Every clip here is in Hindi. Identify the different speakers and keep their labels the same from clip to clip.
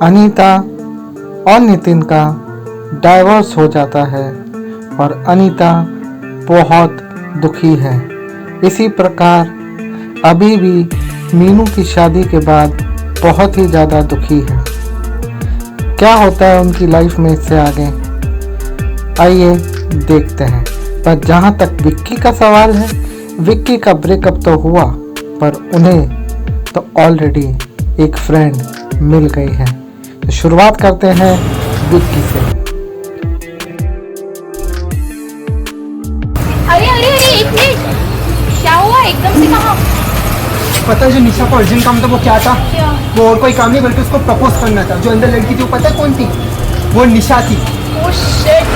Speaker 1: अनीता और नितिन का डाइवोर्स हो जाता है और अनीता बहुत दुखी है। इसी प्रकार अभी भी मीनू की शादी के बाद बहुत ही ज़्यादा दुखी है। क्या होता है उनकी लाइफ में इससे आगे, आइए देखते हैं। पर जहाँ तक विक्की का सवाल है, विक्की का ब्रेकअप तो हुआ पर उन्हें तो ऑलरेडी एक फ्रेंड मिल गई है। तो शुरुआत करते हैं विक्की से।
Speaker 2: अरे अरे अरे एक मिनट, क्या हुआ एकदम से कहाँ?
Speaker 3: पता है जो निशा का अर्जेंट काम था वो क्या था?
Speaker 2: क्या?
Speaker 3: वो और कोई काम नहीं बल्कि उसको प्रपोज करना था। जो अंदर लड़की थी वो पता है कौन थी? वो निशा थी।
Speaker 2: Oh shit.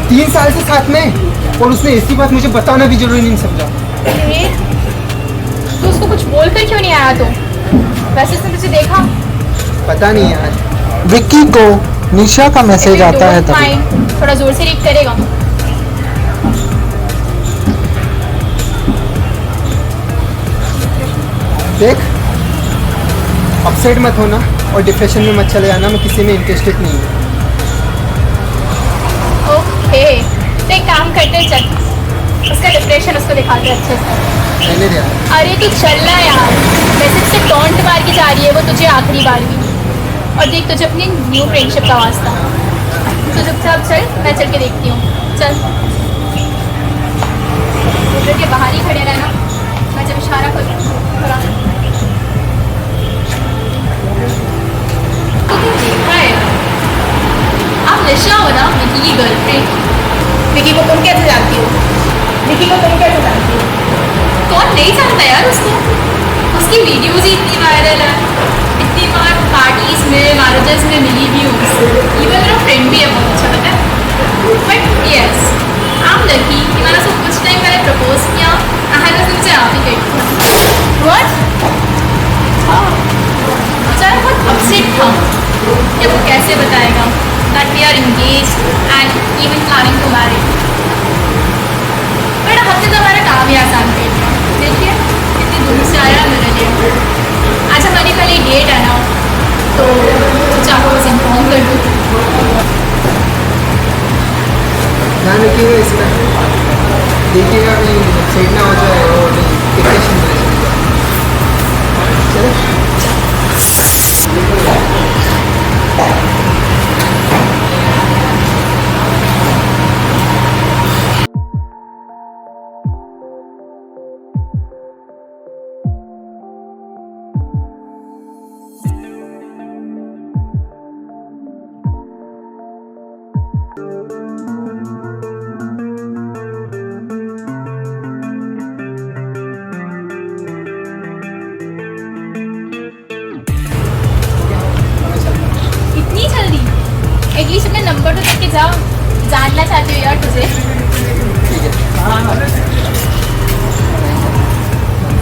Speaker 3: 3 साल से साथ में, और उसने ऐसी बात मुझे बताना भी जरूरी नहीं समझा।
Speaker 2: अरे तो उसको कुछ बोल कर क्यों नहीं आया? तो वैसे उसने तुझे देखा?
Speaker 3: पता नहीं यार।
Speaker 1: विक्की को निशा का मैसेज आता है तभी।
Speaker 2: थोड़ा जोर से रीड करेगा।
Speaker 3: देख, अपसेट मत होना और डिप्रेशन में मत चले जाना। मैं किसी में इंटरेस्टेड नहीं हूँ।
Speaker 2: ओके तो एक काम करते, चल उसका डिप्रेशन उसको दिखाते हैं अच्छे से।
Speaker 3: रहने दे यार।
Speaker 2: अरे तू चल रहा यार, वैसे से टॉन्ट मार के जा रही है वो तुझे आखिरी बार भी। और देख तुझे अपनी न्यू फ्रेंडशिप का वास्ता। तो चुपचाप चल, मैं चल के देखती हूँ। चल उधर के बाहर ही खड़े रहना, मैं जब इशारा करूँ थोड़ा। तो तू देखा है, आप निशा हो ना, विकी की गर्लफ्रेंड। विकी को तुम कैसे जानती हो? विकी को तुम कैसे जानती हो? कौन नहीं जानता यार उसको? उसकी वीडियोज ही इतनी वायरल है, इतनी बार पार्टीज में, मैरिजेस में मिली भी हूँ उससे। इवन मेरा फ्रेंड भी है बहुत अच्छा, पता है। But yes, I am lucky कि मैंने उसको कुछ टाइम पहले प्रपोज किया। आई हैड मुझे आप ही कहती व्हाट। हाँ, बेचारा बहुत अपसेट था कि वो कैसे बताएगा that we are engaged and even planning to marry. But हमने तो हमारा काम ही आसान कर दिया। देखिए कितनी दूर से आया मेरे लिए। आज हमारी कल एक डेट है ना, तो सोचा आपको बस इन्फॉर्म कर दूँ।
Speaker 3: ध्यान रखिएगा इसका। देखिएगा कहीं अपसेट ना हो जाए और डिप्रेशन में चले।
Speaker 2: इतनी जल्दी? एटलीस्ट अपने नंबर तो देके जाओ, जानना चाहती हूँ यार तुझे।
Speaker 3: ठीक है। हाँ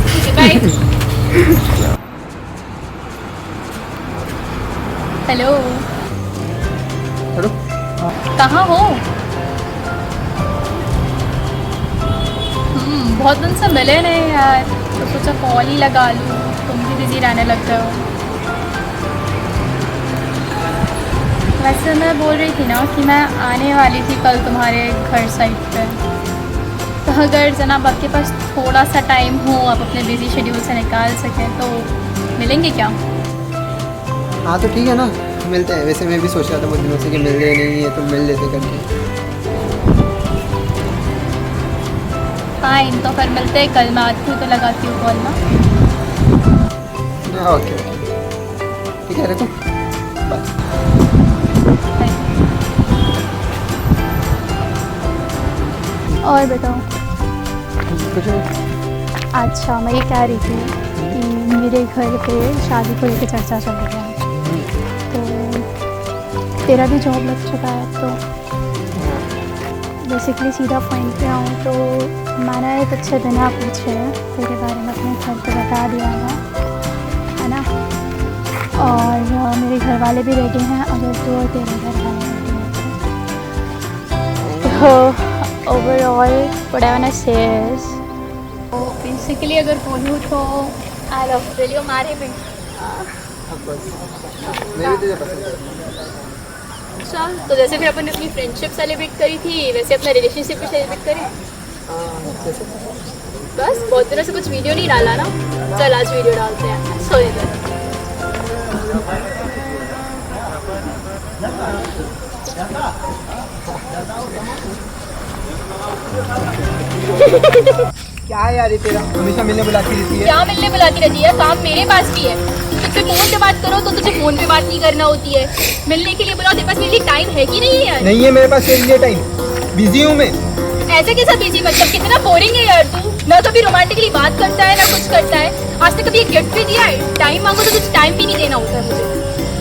Speaker 2: ठीक है, बाय। Hello,
Speaker 3: hello.
Speaker 2: कहाँ हो? बहुत दिन से मिले नहीं यार, तो सोचा कॉल ही लगा लूँ। तुम भी बिजी रहने लग गए हो। वैसे मैं बोल रही थी ना कि मैं आने वाली थी कल तुम्हारे घर साइड पे। तो अगर जनाब आपके पास थोड़ा सा टाइम हो, आप अपने बिजी शेड्यूल से निकाल सकें तो मिलेंगे क्या?
Speaker 3: हाँ तो ठीक है ना, मिलते हैं। वैसे मैं भी सोच रहा था बहुत दिनों से कि मिल रहे नहीं है, तो मिल लेते करके।
Speaker 2: फाइन, तो फिर मिलते हैं कल। मैं आती हूँ तो लगाती हूँ कॉल ना।
Speaker 3: ओके ठीक है, रखो बाय।
Speaker 2: और बताओ।
Speaker 3: कुछ नहीं।
Speaker 2: अच्छा, मैं ये कह रही थी कि मेरे घर पे शादी को लेकर चर्चा चल रही है, तो तेरा भी जॉब लग चुका है, तो बेसिकली सीधा पॉइंट पे आऊँ तो मैंने तुझसे बिना पूछे तेरे बारे में अपने घर पे बता दिया है ना। और मेरे घर वाले भी रेडी हैं, अगर तू और तेरे घर वाले रेडी हैं तो overall what I want to say is, basically अगर बोलूँ तो I love you marry me.
Speaker 3: Of course मैं भी तुझे पसंद करता हूँ।
Speaker 2: अच्छा, तो जैसे फिर अपन ने अपनी फ्रेंडशिप सेलिब्रेट करी थी वैसे अपना रिलेशनशिप भी सेलिब्रेट करें।
Speaker 3: जैसे
Speaker 2: बस बहुत दिनों से कुछ वीडियो नहीं डाला ना, चल आज वीडियो डालते हैं। सो इधर
Speaker 3: क्या है यार ये तेरा हमेशा मिलने बुलाती रहती है।
Speaker 2: क्या मिलने बुलाती रहती है, काम मेरे पास भी है। तुझसे फोन पे बात करो तो तुझे फोन पे बात नहीं करना होती है, मिलने के लिए बुलाओ तेरे पास मेरे लिए टाइम है कि नहीं है यार?
Speaker 3: नहीं है मेरे पास तेरे लिए टाइम, बिजी हूँ मैं।
Speaker 2: ऐसे कैसा बिजी, मतलब कितना बोरिंग है यार तू, ना कभी रोमांटिकली बात करता है ना कुछ करता है। आज तक कभी एक गिफ्ट भी दिया है? टाइम मांगो तो कुछ टाइम भी नहीं देना होता है मुझे।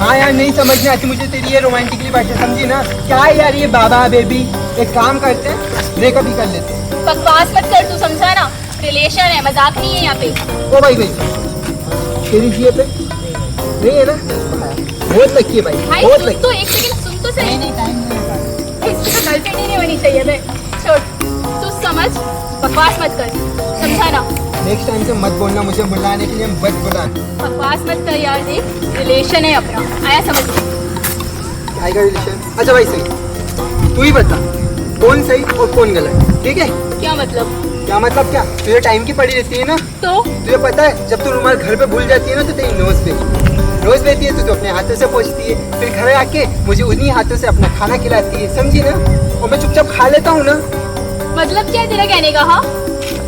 Speaker 3: हाँ यार नहीं समझ में आती मुझे तेरी ये रोमांटिकली बातें, समझी ना? क्या है यार ये बाबा बेबी, एक काम करते हैं ब्रेकअप ही कर लेते हैं।
Speaker 2: बकवास मत कर, तू समझा ना, रिलेशन है, मजाक नहीं है यहाँ पे।
Speaker 3: ओ भाई भाई तेरी जिए पे नहीं है ना? बहुत लकी है भाई,
Speaker 2: भाई
Speaker 3: बहुत
Speaker 2: सुन
Speaker 3: लकी।
Speaker 2: तो, एक सेकंड सुन तो सही। इसकी तो गर्लफ्रेंड ही नहीं बनी चाहिए बे, छोड़ तू समझ, बकवास मत कर, समझा ना?
Speaker 3: नेक्स्ट टाइम से मत बोलना मुझे बुलाने के लिए, मत बुला।
Speaker 2: बकवास मत कर यार, देख रिलेशन है अपना, आया समझ में?
Speaker 3: क्या का रिलेशन? अच्छा भाई सही, तू ही बता कौन सही और कौन गलत, ठीक है?
Speaker 2: क्या मतलब?
Speaker 3: क्या मतलब क्या? तुझे टाइम की पड़ी रहती है ना?
Speaker 2: तो
Speaker 3: तुझे पता है जब तू रुमाल घर पे भूल जाती है ना तो तेरी नोज लेती है, तो तू अपने हाथों से पोंछती है, फिर घर आके मुझे उन्हीं हाथों से अपना खाना खिलाती है, समझी ना? और मैं चुपचाप खा लेता हूँ ना।
Speaker 2: मतलब क्या है तेरा कहने का? हाँ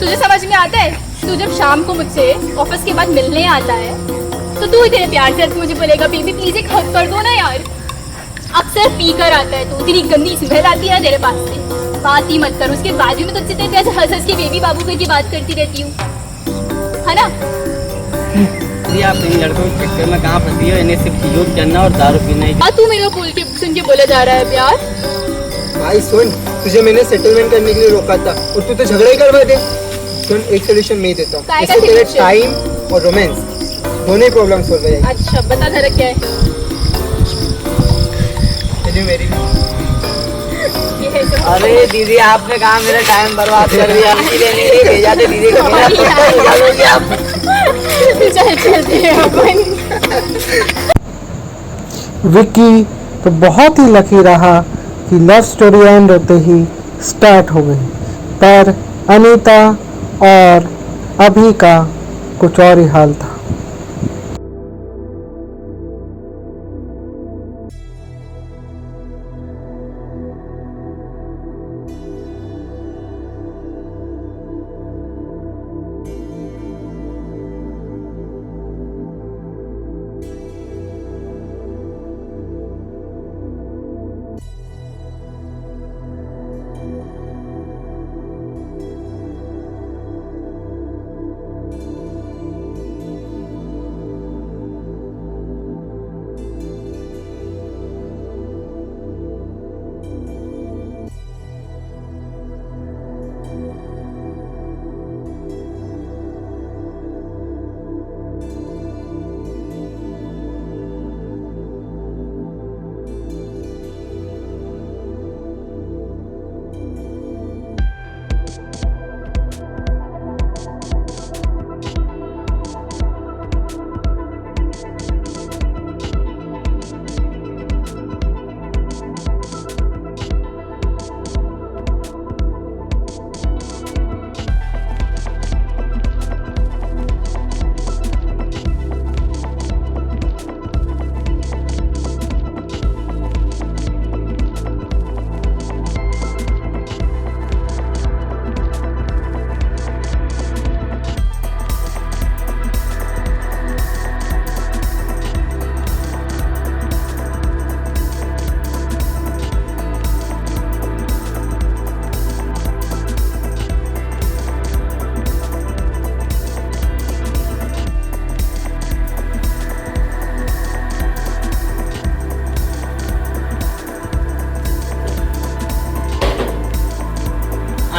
Speaker 2: तुझे समझ में आता है? तू जब शाम को मुझसे ऑफिस के बाद मिलने आता है तो तू इतने प्यार से मुझे बोलेगा बेबी प्लीज एक हग कर दो ना यार। अक्सर पी कर आता है तो तेरी गंदी स्मेल आती है ना तेरे पास से, बात ही मत कर। उसके बाद भी मैं तुझसे तेरे ऐसे हंस हंस के बेबी बाबू करके बात करती रहती हूँ, है ना?
Speaker 4: जी आप इन लड़कों के चक्कर में कहाँ फंसी हो? इन्हें सिर्फ योग करना और दारू पीना ही।
Speaker 2: तू मेरे को बोल के सुन के बोला जा रहा है प्यार?
Speaker 3: भाई सुन, तुझे मैंने सेटलमेंट करने के लिए रोका था और तू तो झगड़ा ही करवा दे। सुन एक सोल्यूशन मैं ही देता हूँ,
Speaker 2: काय का
Speaker 3: इससे तेरे
Speaker 2: solution?
Speaker 3: टाइम और रोमांस दोनों ही प्रॉब्लम सॉल्व हो जाएगी।
Speaker 2: अच्छा बता जरा क्या है
Speaker 3: मेरी
Speaker 2: ये है जो-
Speaker 4: अरे दीदी आपने कहा मेरा टाइम बर्बाद कर दिया, इसीलिए नहीं भेजा थे दीदी को। मेरा क्या लोगे आप?
Speaker 2: चल चलते हैं अपन।
Speaker 1: विक्की तो बहुत ही लकी रहा कि लव स्टोरी एंड होते ही स्टार्ट हो गई, पर अनीता और अभी का कुछ और ही हाल था।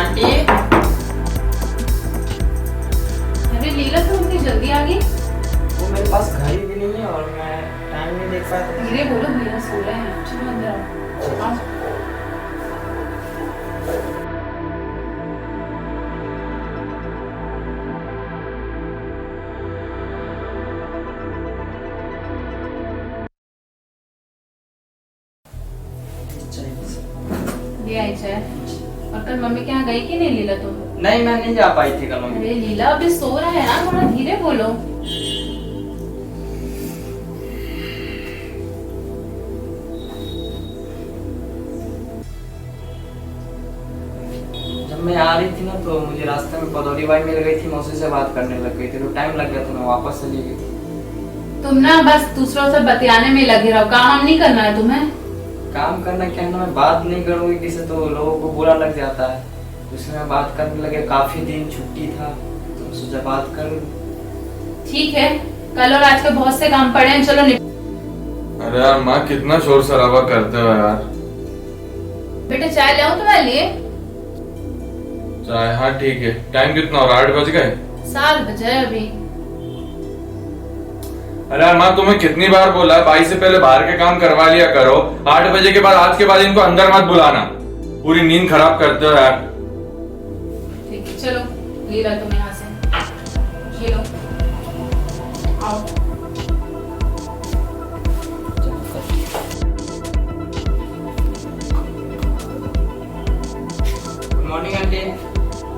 Speaker 4: आंटी
Speaker 2: अरे लीला तुम इतनी जल्दी आ गई?
Speaker 4: वो मेरे पास घड़ी भी नहीं है और मैं टाइम नहीं देख पाया।
Speaker 2: धीरे बोलो भैया सो रहे हैं, चलो अंदर आओ। कल मम्मी के यहाँ गई कि नहीं लीला तुम?
Speaker 4: नहीं, मैं नहीं जा पाई थी कल मम्मी।
Speaker 2: अरे लीला अभी सो रहा है ना, थोड़ा धीरे बोलो।
Speaker 4: जब मैं आ रही थी ना तो मुझे रास्ते में पदौरी बाई मिल गई थी, मैं उसी से बात करने लग गई थी, तो टाइम लग गया तो मैं वापस चली गई।
Speaker 2: तुम ना बस दूसरों से बतियाने में लगे रहो, काम नहीं करना है तुम्हें।
Speaker 4: काम करना क्या है ना, मैं बात नहीं करूंगी किसी तो लोगों को बुरा लग जाता है, इसलिए मैं बात करने लगे। काफी दिन छुट्टी था तो सोचा बात कर लूं।
Speaker 2: ठीक है, कल और आज के बहुत से काम पड़े हैं, चलो
Speaker 5: अरे यार माँ, कितना शोर शराबा करते हो यार।
Speaker 2: बेटे चाय ले आऊं तुम्हारे लिए?
Speaker 5: चाहे हाँ ठीक है। टाइम कितना हो रहा है? 8 बज गए।
Speaker 2: 7 बजे अभी।
Speaker 5: अरे यार माँ, तुम्हें कितनी बार बोला है भाई से पहले बाहर के काम करवा लिया करो। 8 बजे के बाद आज के बाद इनको अंदर मत बुलाना, पूरी नींद खराब करते हो यार।
Speaker 2: ठीक है चलो, ले ला तुम यहाँ से, ये लो, आओ।
Speaker 4: Good morning aunty.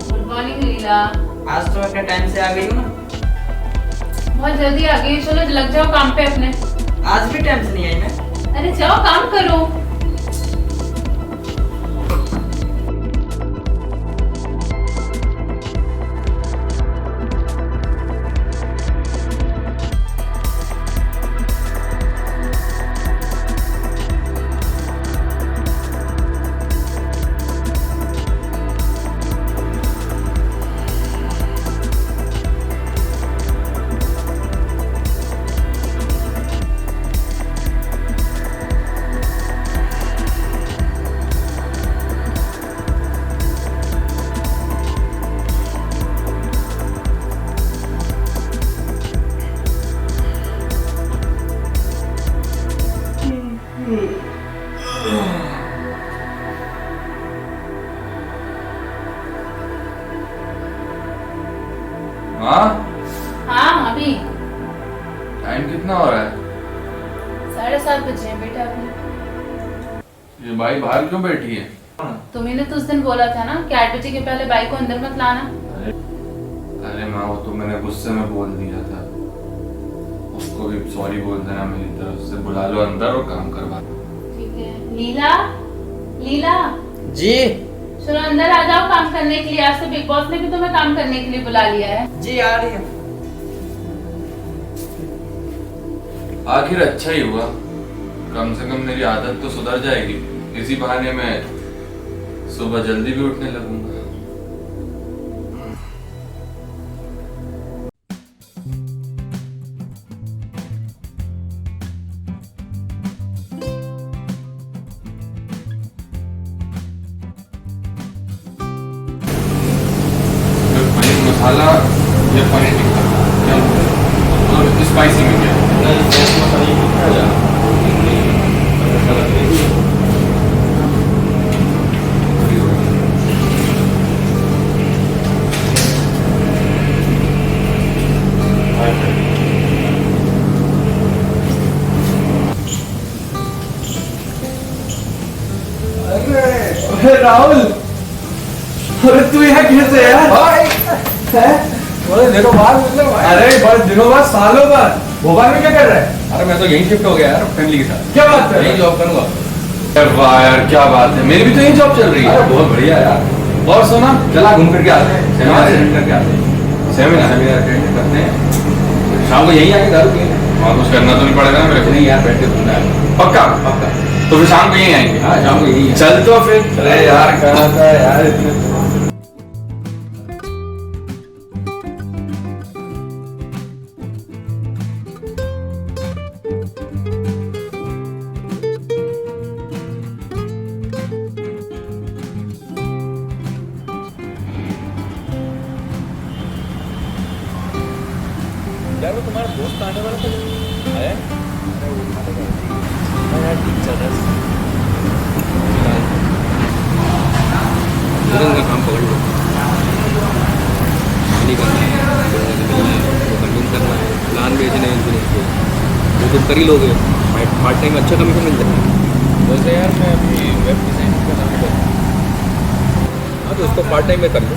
Speaker 2: Good morning Leela.
Speaker 4: आज तो अपने टाइम से आ गई हूँ ना?
Speaker 2: बहुत जल्दी आ गई, चलो लग जाओ काम पे अपने।
Speaker 4: आज भी टाइम से नहीं आई मैं।
Speaker 2: अरे जाओ काम करो।
Speaker 5: हाँ,
Speaker 2: हाँ अभी
Speaker 5: टाइम कितना हो रहा है?
Speaker 2: 7:30 बजे हैं बेटा अभी।
Speaker 5: ये भाई बाहर क्यों बैठी है?
Speaker 2: तुम्ही ने तो उस दिन बोला था ना कि 8 बजे के पहले बाइक को अंदर मत लाना।
Speaker 5: अरे माँ, वो तो मैंने गुस्से में बोल दिया था। उसको भी सॉरी बोल देना मेरी तरफ से। बुला लो अंदर और काम करवा लो।
Speaker 2: ठीक है। लीला, लीला
Speaker 4: जी
Speaker 2: चलो अंदर आ जाओ काम करने के लिए। आज तो बिग बॉस ने भी तुम्हें काम करने के लिए बुला लिया है।
Speaker 4: जी आ रही है।
Speaker 5: आखिर अच्छा ही हुआ, कम से कम मेरी आदत तो सुधर जाएगी। इसी बहाने मैं सुबह जल्दी भी उठने लगूंगा। ये पनीर मसाला, ये पनीर टिक्का, और स्पाइसी में क्या?
Speaker 3: अरे राहुल, अरे तू यहाँ कैसे यार?
Speaker 6: बड़े दिनों बाद मतलब भाई।
Speaker 3: अरे बस दिनों बाद, सालों बाद भोपाल में क्या कर रहा है?
Speaker 6: अरे मैं तो यहीं शिफ्ट हो गया यार फैमिली के साथ।
Speaker 3: क्या बात कर रहा
Speaker 6: यहीं
Speaker 3: है?
Speaker 6: जॉब करूंगा।
Speaker 5: अरे वाह यार, क्या बात है। मेरी भी तो यही जॉब चल रही
Speaker 6: अरे
Speaker 5: है।
Speaker 6: बहुत बढ़िया यार।
Speaker 5: और सुना,
Speaker 6: चला घूम करके आते हैं, सेमिनार अटेंड करके आते हैं। सेमिनार अटेंड करते हैं, शाम को यहीं आके दारू पिएंगे।
Speaker 5: वहाँ कुछ करना तो नहीं पड़ेगा ना मेरे को?
Speaker 6: नहीं यार, बैठ के घूमना है।
Speaker 5: पक्का?
Speaker 6: पक्का।
Speaker 5: तो फिर शाम को यहीं आएंगे।
Speaker 6: हाँ शाम को यहीं है।
Speaker 5: चल तो फिर।
Speaker 6: अरे यार कहा था यार इतने। यार वो तुम्हारा दोस्त आने वाला था, आया? यार ठीक चल रहा है। काम पकड़ लो, नहीं करना है, वो कन्विंस करना है, प्लान भेजना है इनको, वो तुम कर ही लोगे। पार्ट टाइम अच्छा कमीशन मिल जाएगा। वैसे यार मैं अभी वेब डिज़ाइन का काम कर रहा हूँ। तो इसको पार्ट टाइम में कर लो।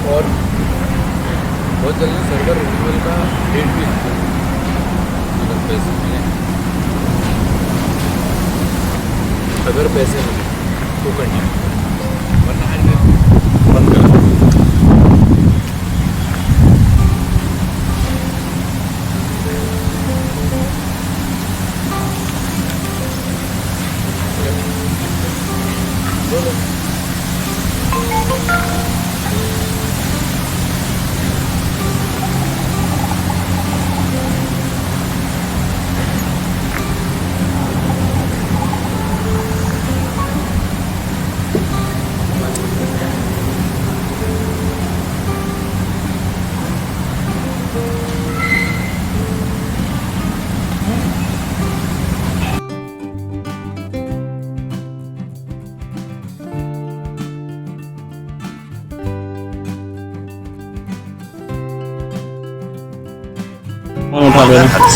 Speaker 6: और बहुत जल्दी सर्वर रिन्यूअल का डेट भी आता है, अगर पैसे मिले, अगर पैसे मिले तो कंटिन्यू, वरना बंद कर दो।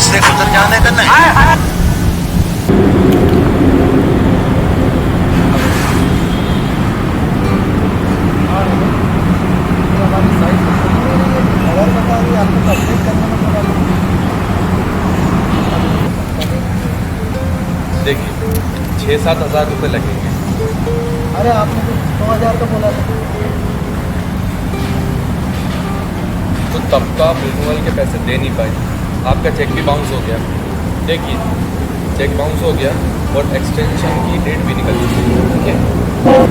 Speaker 7: से गुजर जाने का नहीं।
Speaker 6: देखिए 6-7 हज़ार रुपये लगेंगे।
Speaker 3: अरे आपने तो 2000 का बोला था।
Speaker 6: तो तब तो आप रिन्यूअल के पैसे दे नहीं पाए, आपका चेक भी बाउंस हो गया। देखिए चेक बाउंस हो गया और एक्सटेंशन की डेट भी निकल चुकी है, ठीक है।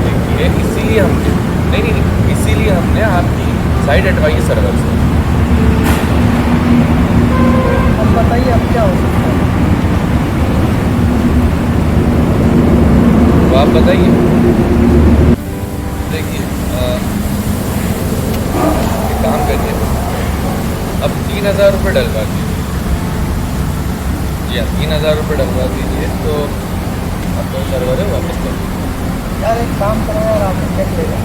Speaker 6: देखिए इसीलिए हमने नहीं इसीलिए हमने आपकी साइट हटवाई सर्वर से।
Speaker 3: अब बताइए अब क्या हो सकता है?
Speaker 6: तो आप बताइए। देखिए एक काम करिए, अब 3000 रुपये डलवा दीजिए। जी हाँ 3000 रुपये डलवा दीजिए तो आपका सर्वर है वापस कर दीजिए।
Speaker 3: यार एक काम करो यार, आपने चेक ले जाओ।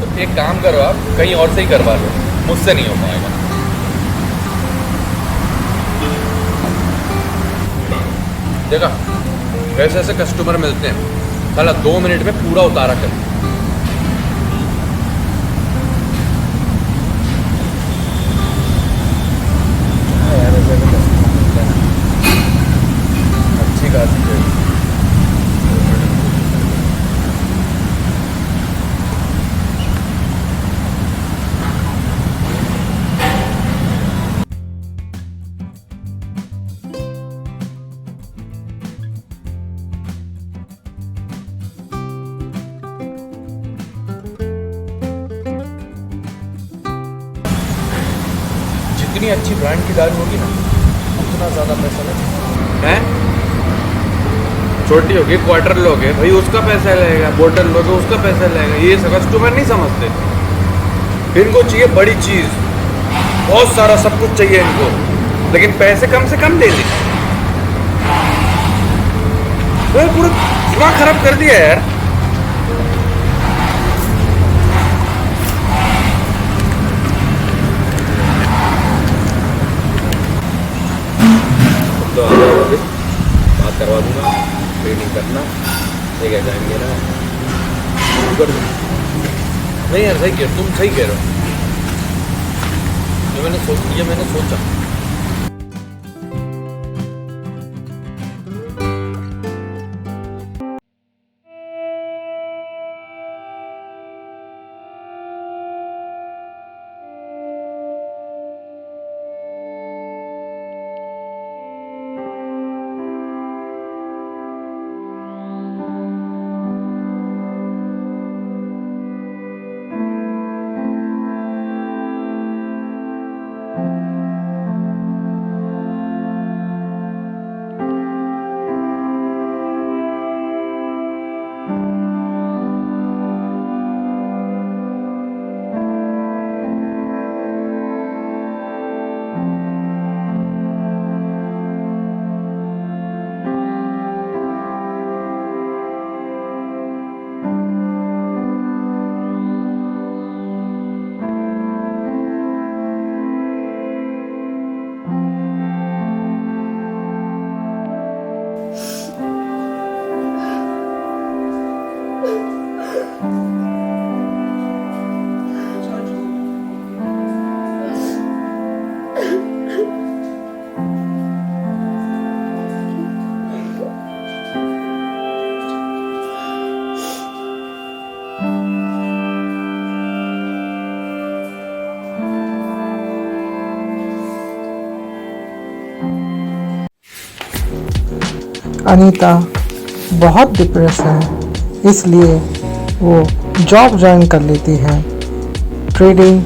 Speaker 6: तो एक काम करो, आप कहीं और से ही करवा लो, मुझसे नहीं हो पाएगा। देखा ऐसे ऐसे कस्टमर मिलते हैं, साला 2 मिनट में पूरा उतारा कर। यार ऐसे ऐसे कस्टमर मिलते हैं, अच्छी खासी है। जितनी अच्छी ब्रांड की दारू होगी ना उतना ज़्यादा पैसा लगेगा। हैं छोटी होगी क्वार्टर लोगे भाई उसका पैसा लगेगा, बोतल लोगे उसका पैसा लगेगा। ये कस्टमर नहीं समझते, इनको चाहिए बड़ी चीज़, बहुत सारा सब कुछ चाहिए इनको, लेकिन पैसे कम से कम दे दें। तो पूरा दिमाग खराब कर दिया यार। तो आ जाओ वापस, बात करवा दूंगा, ट्रेनिंग करना ठीक है, जाएंगे ना कर दो। नहीं यार सही कह, तुम सही कह रहे हो, ये मैंने सोचा।
Speaker 1: अनीता बहुत डिप्रेस है, इसलिए वो जॉब ज्वाइन कर लेती है ट्रेडिंग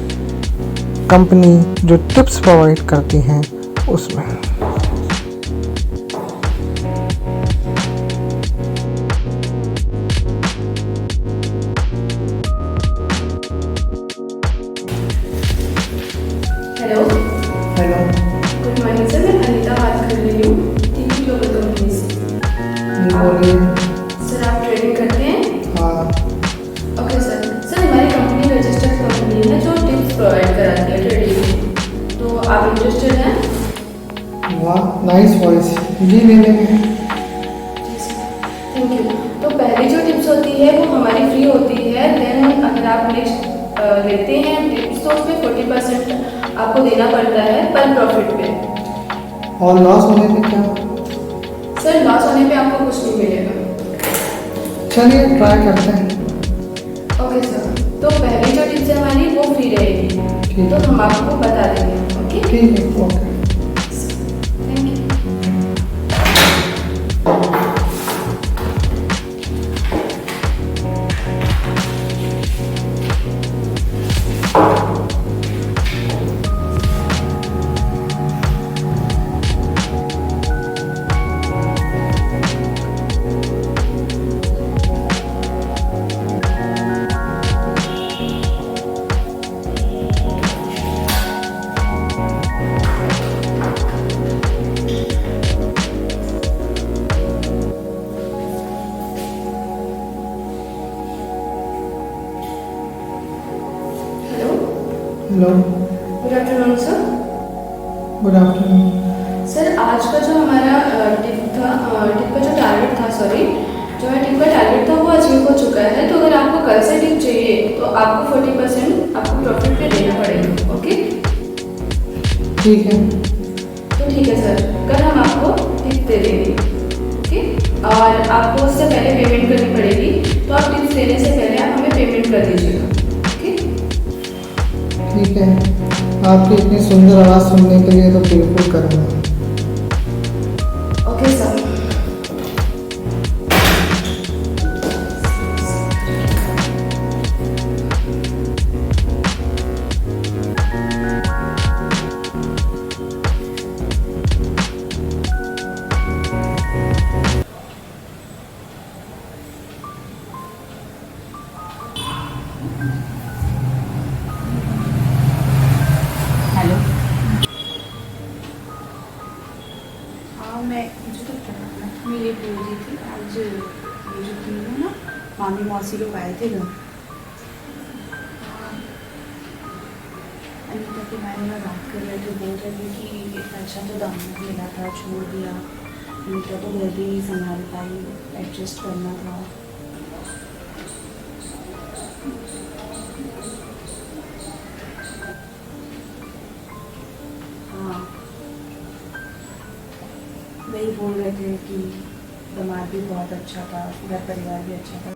Speaker 1: कंपनी जो टिप्स प्रोवाइड करती हैं उसमें।
Speaker 2: Hello
Speaker 1: hello,
Speaker 2: good morning sir, मैं अनीता बात कर रही हूँ टीवी ग्लोबल कंपनी से।
Speaker 1: बोलिए।
Speaker 2: सर आप ट्रेडिंग करते हैं?
Speaker 1: हाँ,
Speaker 2: ओके सर। सर हमारी कंपनी रजिस्टर्ड कंपनी है जो टिप्स प्रोवाइड कराती है ट्रेडिंग में, तो आप इंटरेस्टेड हैं?
Speaker 1: वाह नाइस वॉइस, जी ले लेंगे।
Speaker 2: जी सर, थैंक यू। तो पहली जो टिप्स होती है वो हमारी फ्री होती है, देन अगर आप नेक्स्ट लेते हैं टिप्स तो उसमें 40% आपको देना पड़ता है पर प्रॉफिट पे।
Speaker 1: और लॉस होने पे क्या?
Speaker 2: सर लॉस होने पे आपको कुछ नहीं मिलेगा।
Speaker 1: चलिए ट्राई करते हैं।
Speaker 2: ओके सर, तो पहली जो टिप्स है हमारी वो फ्री रहेगी,
Speaker 1: ठीक
Speaker 2: तो
Speaker 1: है।
Speaker 2: हम आपको बता देंगे। ओके
Speaker 1: ठीक है, okay.
Speaker 2: Thank you. Hello,
Speaker 1: hello,
Speaker 2: good afternoon sir.
Speaker 1: Good afternoon.
Speaker 2: Sir आज का जो हमारा टिप का जो टारगेट था, सॉरी, जो है टिप का टारगेट था वो अचीव हो चुका है। तो अगर आपको कल से टिप चाहिए तो आपको 40% आपको प्रॉफिट पे देना पड़ेगा। ओके,
Speaker 1: ठीक है,
Speaker 2: तो ठीक है सर, कल हम आपको टिप दे देंगे। ओके, और आपको उससे पहले पेमेंट करनी पड़ेगी, तो आप टिप्स देने से पहले आप हमें पेमेंट कर दीजिएगा। ओके,
Speaker 1: ठीक है। आपकी इतनी सुंदर आवाज़ सुनने के लिए तो बिल्कुल करूँगा।
Speaker 2: Okay sir.
Speaker 8: हेलो,
Speaker 2: हाँ मुझे तो
Speaker 8: मैं ये बोल रही थी आज ये जो तुम हो ना, मामी मौसी लोग आए थे घर, अनीता के बारे में बात कर रहे थे, बोल रहे थे कि इतना अच्छा तो दामाद मिला था, छोड़ दिया, अनीता तो घर भी नहीं संभाल पाई, एडजस्ट करना था। हाँ, वही बोल रहे थे कि दामाद भी बहुत अच्छा था, घर परिवार भी अच्छा था।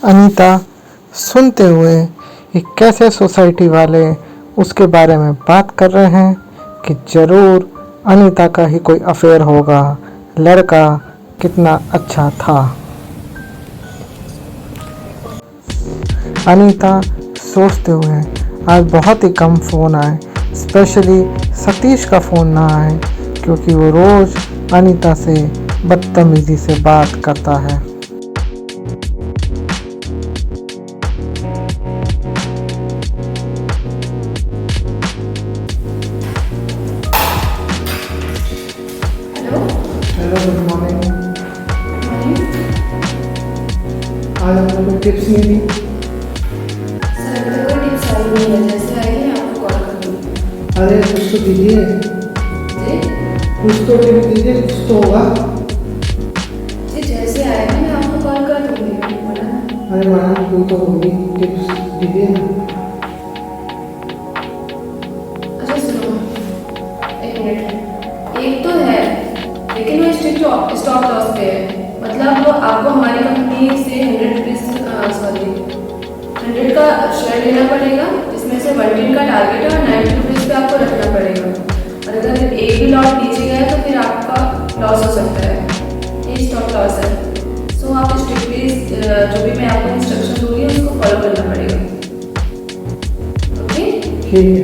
Speaker 1: अनीता सुनते हुए कि कैसे सोसाइटी वाले उसके बारे में बात कर रहे हैं कि ज़रूर अनीता का ही कोई अफेयर होगा, लड़का कितना अच्छा था। अनीता सोचते हुए आज बहुत ही कम फ़ोन आए, स्पेशली सतीश का फ़ोन ना आए क्योंकि वो रोज़ अनीता से बदतमीज़ी से बात करता है।
Speaker 2: Hello,
Speaker 1: hello, good morning.
Speaker 2: Morning
Speaker 1: आज आपने कोई टिप्स नहीं दी?
Speaker 2: सर, अभी तक कोई टिप्स आई नहीं है, जैसे आएगी मैं आपको कॉल कर दूँगी।
Speaker 1: अरे कुछ तो दीजिए,
Speaker 2: जी
Speaker 1: कुछ तो टिप्स दीजिए, कुछ तो होगा।
Speaker 2: जी, जैसे आएगी मैं आपको कॉल कर दूँगी, बोला ना।
Speaker 1: अरे मैडम कोई तो होगी, टिप्स दीजिए ना।
Speaker 8: स्टॉप लॉस पे है, मतलब आपको हमारी कंपनी से 100 का शेयर लेना पड़ेगा, जिसमें से 110 का टारगेट है और 90 रुपीज़ पे आपको रखना पड़ेगा। और अगर एक भी लॉट नीचे गया तो फिर आपका लॉस हो सकता है। ये स्टॉप लॉस है। सो आप स्ट्रिक्टली जो भी मैं आपको इंस्ट्रक्शन दूंगी उसको फॉलो करना पड़ेगा। ओके?
Speaker 1: ठीक है।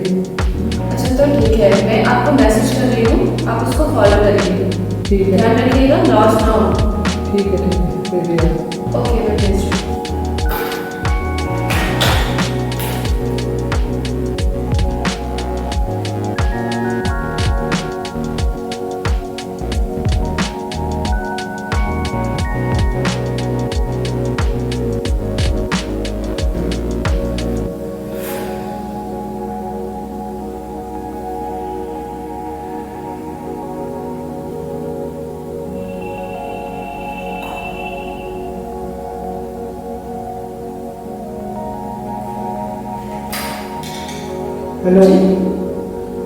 Speaker 8: अच्छा तो ठीक है, मैं आपको मैसेज कर रही हूँ, आप उसको फॉलो करिए।
Speaker 1: ठीक है।
Speaker 8: ध्यान रखिएगा, लॉस ना हो।
Speaker 1: ठीक है, ठीक है।
Speaker 8: ओके, मैं भेज रही हूँ।
Speaker 1: हेलो,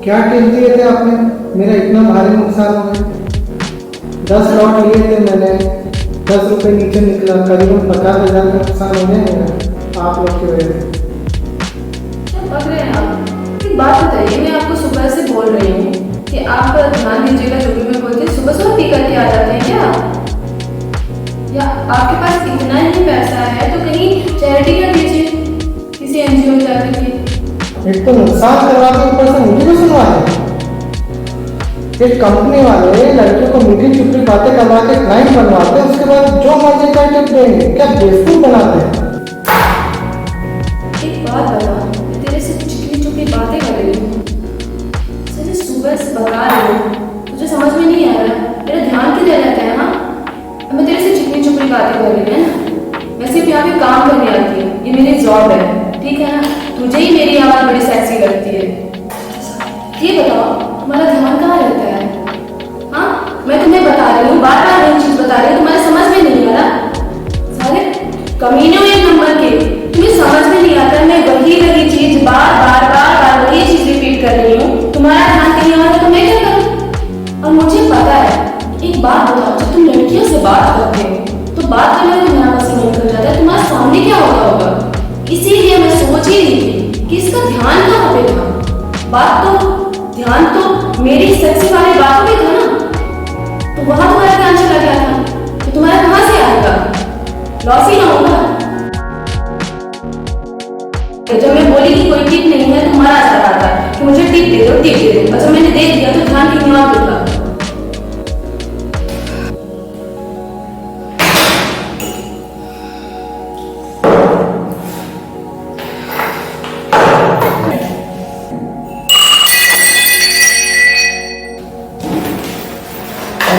Speaker 1: क्या टिप दिए थे आपने? मेरा इतना भारी नुकसान हो गया। 10 लॉट लिए थे मैंने, 10 रुपये नीचे निकला, करीबन 50,000 का नुकसान हो गया मेरा आप लोग की वजह से।
Speaker 8: क्या पक रहे हैं आप? एक बात बताइए, मैं आपको सुबह से बोल रही हूँ कि आप ध्यान दीजिएगा जो भी मैं बोलती हूँ। सुबह सुबह पी करके आ जाते हैं क्या? या आपके पास इतना ही पैसा है तो कहीं चैरिटी कर दीजिए, किसी NGO में जा करके।
Speaker 1: एक तो नुकसान करवाते ऊपर से मुझे भी सुनवाते। एक कंपनी वाले लड़कियों को मीठी चुपड़ी बातें करवा के क्लाइंट बनवाते, उसके बाद जो मर्जी का टिप देंगे। क्या बेवकूफ बनाते हैं।
Speaker 8: एक बात बता, मैं तेरे से चिकनी चुपड़ी बातें कर रही हूँ, तुझे सुबह से बता रही हूँ, तुझे समझ में नहीं आ रहा, मेरा ध्यान किधर रहता है? हाँ, मैं तेरे से चिकनी चुपड़ी बातें कर रही हूँ ना, मैं सिर्फ यहाँ पे काम करने आती हूँ, ये मेरी जॉब है, ठीक है ना? तुझे ही मेरी आवाज़ बड़ी सेक्सी लगती है। ये बताओ, तुम्हारा ध्यान कहाँ रहता है? हाँ, मैं तुम्हें बता रही हूँ, बार बार वही चीज़ बता रही हूँ, तुम्हारे समझ में नहीं आ रहा। सारे कमीने एक नंबर के, तुम्हें समझ में नहीं आता। मैं वही चीज़ बार वही चीज़ रिपीट कर रही हूँ, तुम्हारा ध्यान कहीं और है तो मैं क्या करूँ? और मुझे पता है, एक बात बताओ, जब तुम लड़कियों से बात करते हो तो बात करने में तुम्हारा पसीना निकल जाता है, तुम्हारे सामने क्या होता होगा? इसीलिए मैं सोच ही रही थी कि इसका ध्यान कहाँ पे था। ध्यान तो मेरी सेक्सी वाली बातों पे था ना, तो वहां तुम्हारा ध्यान चला गया था, तो तुम्हारा कहाँ से आएगा? लॉस ही ना होगा। जब मैं बोली कि कोई टिप नहीं है, तुम्हारा असर आता कि मुझे टिप दे दो। अच्छा, मैंने दे दिया तो ध्यान कहीं और था।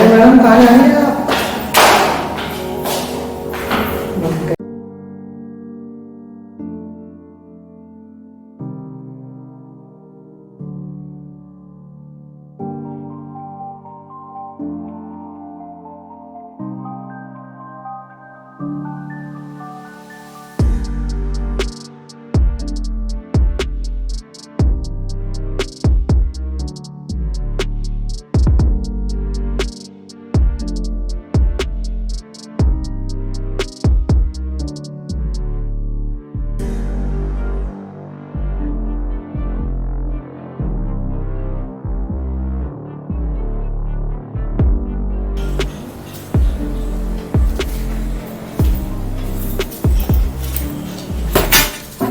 Speaker 1: मैडम कहाँ जाएंगे आप?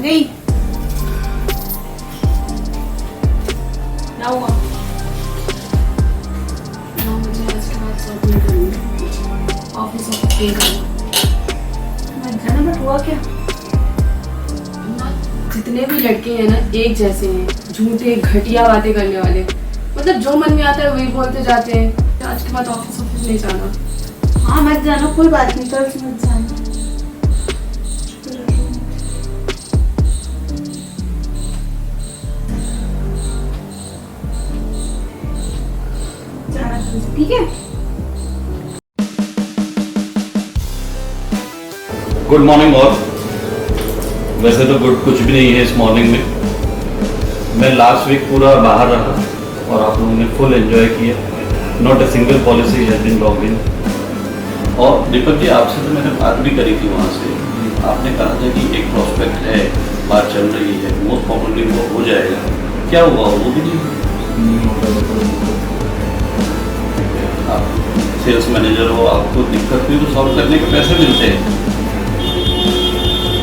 Speaker 2: गई ना हुआ ना, मुझे आज के बाद शॉपिंग करनी है, ऑफिस पे करना। मैं जाना, बट हुआ क्या ना, जितने भी लड़के हैं ना एक जैसे हैं, झूठे घटिया बातें करने वाले, मतलब जो मन में आता है वही बोलते जाते हैं। आज के बाद ऑफिस नहीं जाना।
Speaker 8: हाँ मत जाना, कोई बात नहीं, कल से मत जाना। ठीक है।
Speaker 9: Good morning all. वैसे तो गुड कुछ भी नहीं है इस मॉर्निंग में। मैं लास्ट वीक पूरा बाहर रहा और आप लोगों ने फुल एंजॉय किया। Not a single policy has been logged in. और दीपक जी, आपसे तो मैंने बात भी करी थी वहाँ से। आपने कहा था कि एक प्रोस्पेक्ट है, बात चल रही है, मोस्ट प्रॉब्लली वो हो जाएगा। क्या हुआ, वो भी नहीं आप सेल्स मैनेजर हो, आपको दिक्कत हुई तो सॉल्व करने के पैसे मिलते हैं।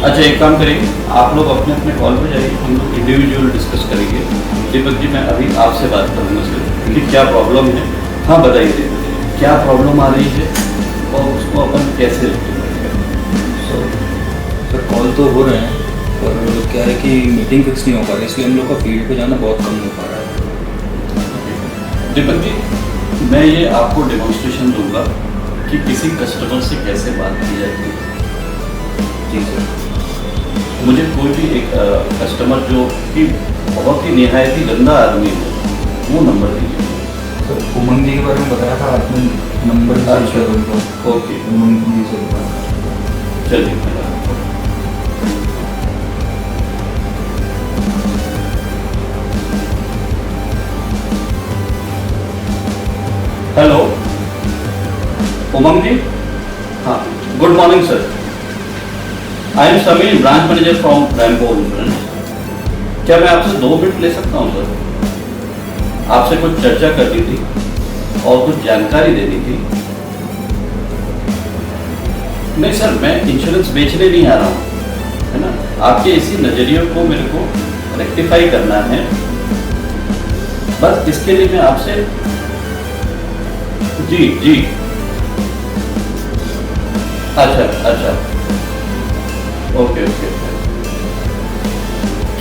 Speaker 9: अच्छा, एक काम करेंगे, आप लोग अपने अपने कॉल पे जाइए, हम लोग इंडिविजुअल डिस्कस करेंगे। दीपक जी, मैं अभी आपसे बात करूँगा सर कि क्या प्रॉब्लम है। हाँ बताइए दीपक जी, क्या प्रॉब्लम आ रही है और उसको अपन कैसे
Speaker 6: सर कॉल तो हो रहे हैं, पर क्या है कि मीटिंग फिक्स नहीं हो पा रही, इसलिए हम लोग का फील्ड पे जाना बहुत कम हो पा रहा है।
Speaker 9: दीपक जी, मैं ये आपको डेमोन्स्ट्रेशन दूंगा कि किसी कस्टमर से कैसे बात की जाती है।
Speaker 6: जी सर।
Speaker 9: मुझे कोई भी एक कस्टमर जो कि बहुत ही निहायत ही गंदा आदमी हो, वो नंबर दीजिए।
Speaker 6: सर उमंग जी के बारे में बताया था आपने, नंबर
Speaker 9: अच्छा,
Speaker 6: उनको।
Speaker 9: ओके,
Speaker 6: उमंग जी से बताया।
Speaker 9: चलिए। हेलो उमंग जी, हाँ, good morning sir. I am Sameer, branch manager from Rambo insurance. क्या मैं आपसे 2 मिनट ले सकता हूँ सर? आपसे कुछ चर्चा करनी थी और कुछ जानकारी देनी थी। नहीं सर, मैं इंश्योरेंस बेचने नहीं आ रहा हूँ, है ना। आपके इसी नजरिए को मेरे को रेक्टिफाई करना है, बस इसके लिए मैं आपसे। जी जी, अच्छा अच्छा, ओके ओके,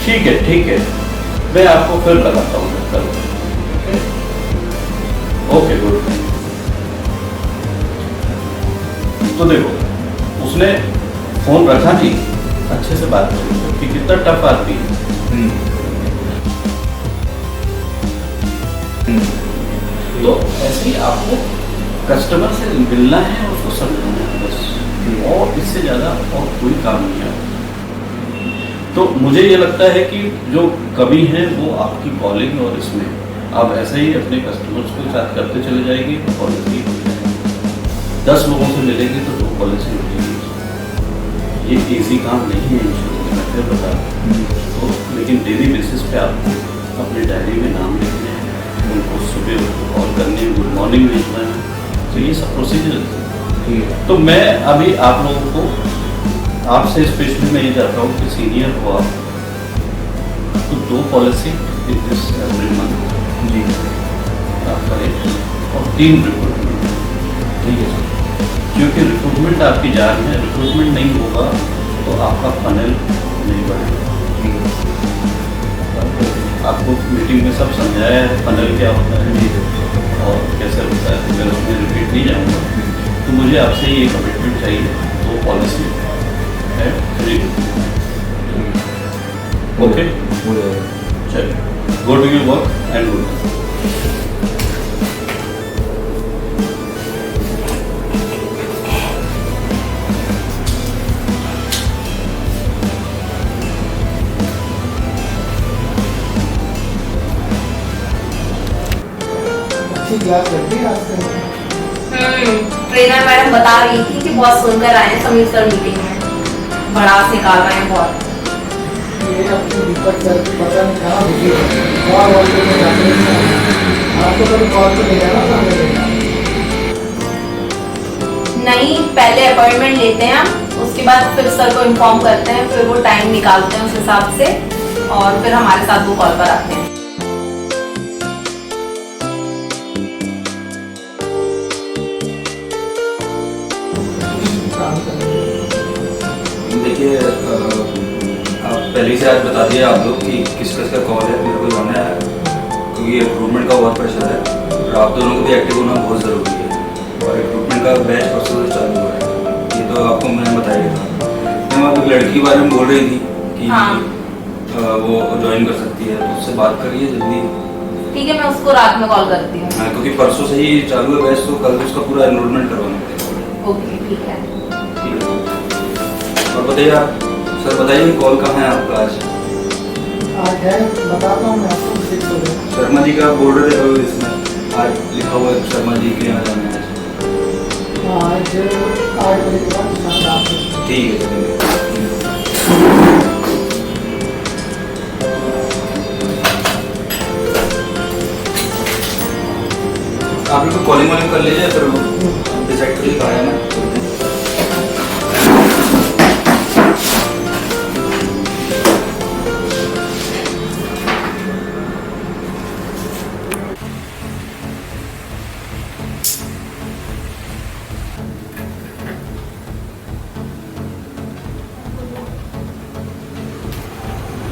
Speaker 9: ठीक है, मैं आपको फिर लगाता हूँ कल। Okay good. तो देखो, उसने फोन रखा नहीं, अच्छे से बात करी कि कितना टफ आदमी है। तो ऐसे ही आपको कस्टमर से मिलना है और उसको समझाना है बस, और इससे ज़्यादा और कोई काम नहीं है। तो मुझे ये लगता है कि जो कमी है वो आपकी कॉलिंग और इसमें आप ऐसे ही अपने कस्टमर्स के साथ करते चले जाएंगे तो पॉलिसी हो जाएगी। 10 लोगों से मिलेंगे तो 2 पॉलिसी हो जाएगी। ये इजी काम नहीं है इंश्योरेंस, मैं फिर बता। तो लेकिन डेली बेसिस पे आपको अपने डायरी में नाम लिखने हैं, उनको सुबह कॉल करनी, गुड मॉर्निंग भेजना है, तो ये सब प्रोसीजर है। तो मैं अभी आप लोगों को, आपसे स्पेशली मैं ये चाहता हूँ कि सीनियर हो आप, तो 2 पॉलिसी दिस एवरी मंथ जी आप करें और 3 रिक्रूटमेंट। ठीक है सर, क्योंकि रिक्रूटमेंट आपकी जान है, रिक्रूटमेंट नहीं होगा तो आपका फनल नहीं बढ़ेगा। आपको मीटिंग में सब समझाया है फनल क्या होता है और कैसे होता है, मैं उसमें रिपीट नहीं जाऊँगा। तो मुझे आपसे ये कमिटमेंट चाहिए, 2 पॉलिसी है, 3। ओके, चलिए, go to your work and good.
Speaker 1: Class करती है आज से।
Speaker 2: ट्रेनर मैडम बता रही थी कि बहुत सुनकर आए हैं समीर सर मीटिंग में, भड़ास निकाल रहे हैं बहुत।
Speaker 1: ये अपने दीपक सर की पता नहीं कहाँ बिजी है, कॉल पे जाते हैं। आपको कभी कॉल पे ले जाना था
Speaker 2: नहीं, पहले अपॉइंटमेंट लेते हैं हम, उसके बाद फिर सर को इन्फॉर्म करते हैं, फिर वो टाइम निकालते हैं उस हिसाब से और फिर हमारे साथ वो कॉल पर आते हैं।
Speaker 6: देखिए, आप पहले से आज बता दिए आप लोग कि किस किस का कॉल है, मेरे को जानना है क्योंकि रिक्रूटमेंट का बहुत प्रेशर है और आप दोनों को भी एक्टिव होना बहुत ज़रूरी है। और रिक्रूटमेंट का बैच परसों से चालू हुआ है, ये तो आपको मैंने बताया था। मैं एक लड़की के बारे में बोल रही थी कि वो ज्वाइन कर सकती है, तो उससे बात करिए जल्दी।
Speaker 2: ठीक है, मैं उसको रात में कॉल करती हूँ।
Speaker 6: हाँ, क्योंकि परसों से ही चालू है बैच, तो कल उसका पूरा एनरोलमेंट करवाना पड़ेगा।
Speaker 2: ओके, ठीक है।
Speaker 6: और बताइए आप सर, बताइए कॉल कहाँ है आपका आज?
Speaker 1: आज है, बताता हूँ मैं आपको।
Speaker 6: शर्मा जी का बोल रहे थे इसमें, आज लिखा हुआ है शर्मा जी के यहाँ जाना है।
Speaker 10: आज 8 बजे के बाद शाम रात को।
Speaker 9: ठीक है चलेंगे। आप लोग कॉलिंग वॉलिंग कर लीजिए फिर डिसाइड करिए कहाँ आना है।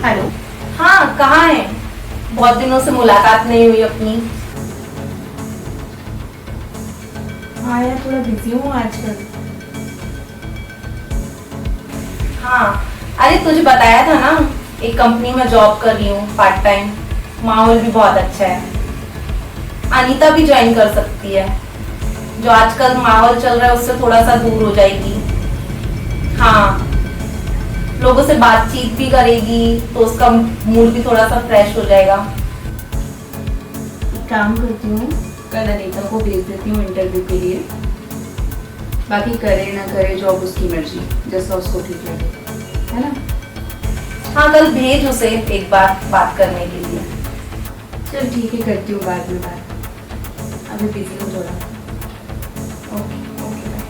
Speaker 2: हेलो। हाँ, कहाँ है? बहुत दिनों से मुलाकात नहीं हुई अपनी। हाँ यार, थोड़ा बिजी हूँ आजकल। हाँ, अरे तुझे बताया था ना, एक कंपनी में जॉब कर रही हूँ पार्ट टाइम। माहौल भी बहुत अच्छा है। अनीता भी ज्वाइन कर सकती है। जो आजकल माहौल चल रहा है उससे थोड़ा सा दूर हो जाएगी। हाँ, लोगों से बातचीत भी करेगी तो उसका मूड भी थोड़ा सा फ्रेश हो जाएगा। एक काम करती हूँ, कल अनीता को भेज देती हूँ इंटरव्यू के लिए। बाकी करे ना करे जॉब उसकी मर्जी, जैसा उसको ठीक लगे, है ना? हाँ, कल भेज उसे एक बार बात करने के लिए। चल ठीक है, करती हूँ बाद में बात। अभी बिजी हूँ थोड़ा। Okay okay bye.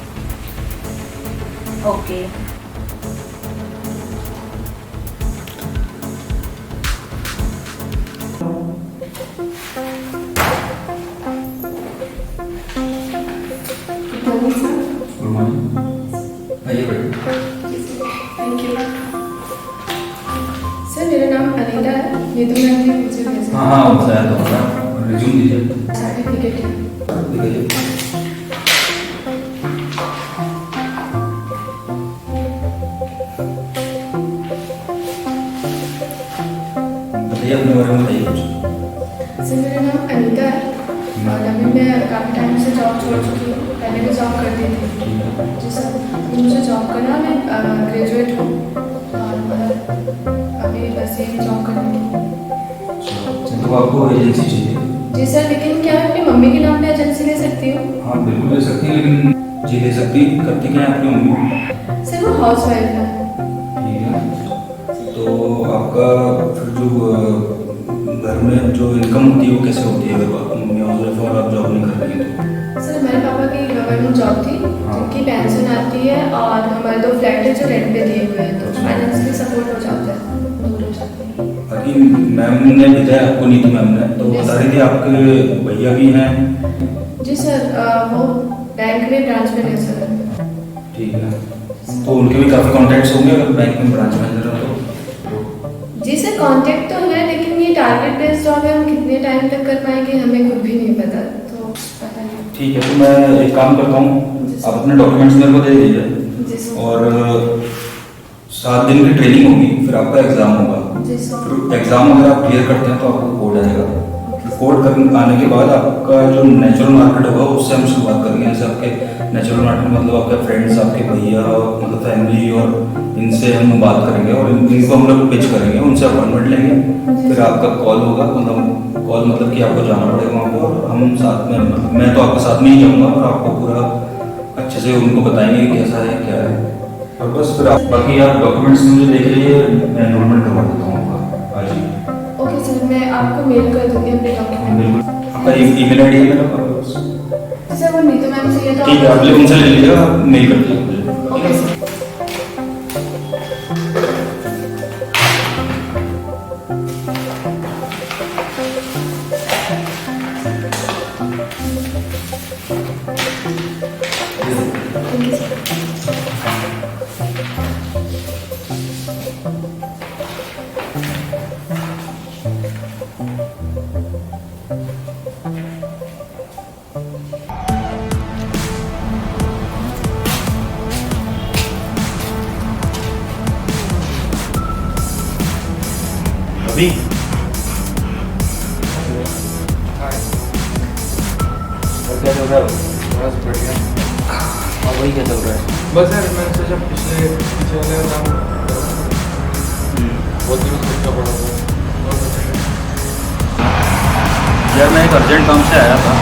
Speaker 2: ओके।
Speaker 9: आइए बैठिए।
Speaker 8: Thank you sir. मेरा नाम अनीता है। ये तो मैंने मुझे भेजा।
Speaker 9: हाँ हाँ बताया तो होगा। रिज्यूम दीजिए।
Speaker 8: सर्टिफिकेट है।
Speaker 9: दिखाइए। बताइए अपने बारे में बताइए कुछ।
Speaker 8: सर मेरा नाम अनीता है और अभी मैं काफ़ी टाइम से जॉब छोड़ चुकी हूँ। पहले भी जॉब करती थी। जी सर, मुझे जॉब करना, मैं ग्रेजुएट हूँ और अभी बस यही जॉब करनी थी।
Speaker 9: तो आपको एजेंसी चाहिए?
Speaker 8: जी सर, लेकिन क्या मैं अपनी मम्मी के नाम पे एजेंसी ले सकती हूँ?
Speaker 9: हाँ बिल्कुल ले सकती हैं, लेकिन जी ले सकती करती क्या है आपकी मम्मी?
Speaker 8: सर वो हाउस वाइफ है।
Speaker 9: ठीक है, तो आपका फिर जो घर में जो इनकम होती है वो कैसे होती है अगर आप मम्मी हाउस वाइफ और आप जॉब नहीं कर रही हैं तो?
Speaker 8: सर हमारे पापा की गवर्नमेंट जॉब थी जिनकी पेंशन आती है और हमारे 2 फ्लैट है जो रेंट पे दिए हुए हैं, तो फाइनेंशियली सपोर्ट हो जाता है, दूर हो जाती है।
Speaker 9: बाकी मैम ने भेजा है आपको, नीतू मैम ने तो बता रही थी आपके भैया भी हैं।
Speaker 8: जी सर, वो बैंक में ब्रांच मैनेजर है।
Speaker 9: ठीक है, तो उनके भी काफ़ी कॉन्टैक्ट्स होंगे अगर बैंक में ब्रांच मैनेजर हो तो?
Speaker 8: जी सर, कांटेक्ट तो है, लेकिन ये टारगेट बेस्ड जॉब है, हम कितने टाइम तक कर पाएंगे हमें खुद भी नहीं पता, तो पता नहीं।
Speaker 9: ठीक है, तो मैं एक काम करता हूँ, आप अपने डॉक्यूमेंट्स मेरे को दे दीजिए
Speaker 8: जी सर।
Speaker 9: और 7 दिन की ट्रेनिंग होगी, फिर आपका एग्ज़ाम होगा।
Speaker 8: जी सर।
Speaker 9: फिर एग्ज़ाम अगर आप क्लियर करते हैं तो आपको कोड आएगा। कोड करने आने के बाद आपका जो नेचुरल मार्केट होगा उससे हम शुरुआत करेंगे। जैसे आपके नेचुरल मार्केट मतलब आपके फ्रेंड्स, आपके भैया, मतलब फैमिली, और इनसे हम बात करेंगे और इनको हम लोग पिच करेंगे, उनसे अपॉइंटमेंट लेंगे। फिर आपका कॉल होगा, मतलब कॉल मतलब कि आपको जाना पड़ेगा वहाँ पर और हम साथ में, मतलब मैं तो आपके साथ में ही जाऊँगा और आपको पूरा अच्छे से उनको बताएंगे कैसा है क्या है, और बस फिर आप बाकी आप डॉक्यूमेंट्स मुझे देख लीजिए, मैं एनरोलमेंट करवा देता हूँ आपका आज ही।
Speaker 8: ओके सर, मैं आपको मेल कर दूँगी अपने डॉक्यूमेंट।
Speaker 9: बिल्कुल, आपका ईमेल आईडी है मेरा पास?
Speaker 8: सर वो नीतू मैम चाहिए तो
Speaker 9: ठीक है, आप उनसे ले लीजिएगा, आप मेल कर दीजिए मुझे।
Speaker 8: Okay sir.
Speaker 9: अभी क्या चल रहा है?
Speaker 6: बस बढ़िया।
Speaker 9: और वही क्या चल रहा है?
Speaker 6: बस यार मैंने सोचा पीछे वाले का काम बहुत दिनों से देखा पड़ा था।
Speaker 9: यार मैं एक अर्जेंट काम से आया था,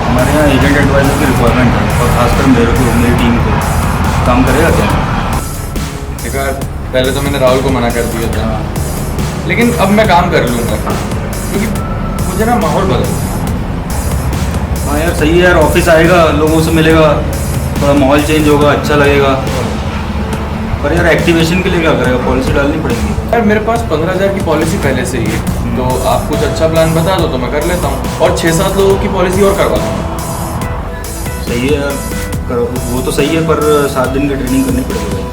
Speaker 9: हमारे यहाँ एजेंट एडवाइजर की रिक्वायरमेंट है। और खासकर मेरे को, मेरी टीम को। काम करेगा क्या?
Speaker 5: देखो यार, पहले तो मैंने राहुल को मना कर दिया था, लेकिन अब मैं काम कर लूँगा क्योंकि मुझे ना माहौल बदलना है।
Speaker 9: हाँ यार सही है यार, ऑफिस आएगा, लोगों से मिलेगा, थोड़ा माहौल चेंज होगा, अच्छा लगेगा। पर यार एक्टिवेशन के लिए क्या करेगा? पॉलिसी डालनी पड़ेगी।
Speaker 5: यार मेरे पास 15,000 की पॉलिसी पहले से ही है, तो आप कुछ अच्छा प्लान बता दो तो मैं कर लेता हूँ, और 6-7 लोगों की पॉलिसी और करवा दूँगा।
Speaker 9: सही है यार, करो, वो तो सही है, पर 7 दिन की ट्रेनिंग करनी पड़ेगी भाई।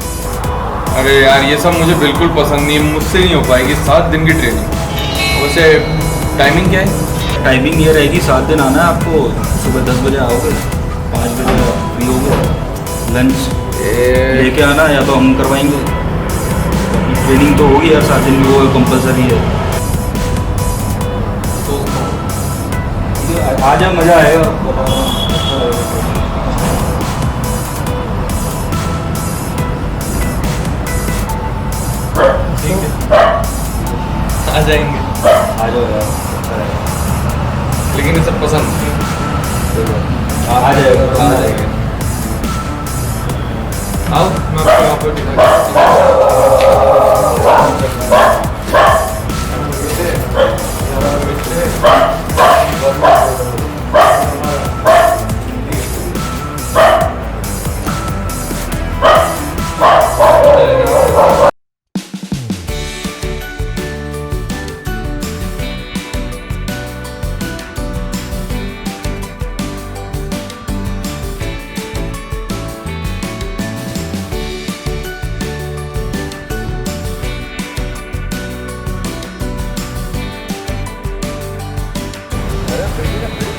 Speaker 5: अरे यार ये सब मुझे बिल्कुल पसंद नहीं है, मुझसे नहीं हो पाएगी 7 दिन की ट्रेनिंग। वैसे टाइमिंग क्या है?
Speaker 9: टाइमिंग ये रहेगी, 7 दिन आना है आपको। सुबह 10 बजे आओगे, 5 बजे फ्री होगे, लंच लेके आना, या तो हम करवाएंगे। ट्रेनिंग तो होगी यार 7 दिन की, वो कंपलसरी है। तो आ जा, मज़ा आएगा।
Speaker 5: आ जाएंगे।
Speaker 9: आ जाओ यार, अच्छा रहेगा।
Speaker 5: लेकिन ये सब पसंद नहीं।
Speaker 9: आ जाएगा,
Speaker 5: आ जाएंगे। आओ मैं आपको यहाँ पर दिखा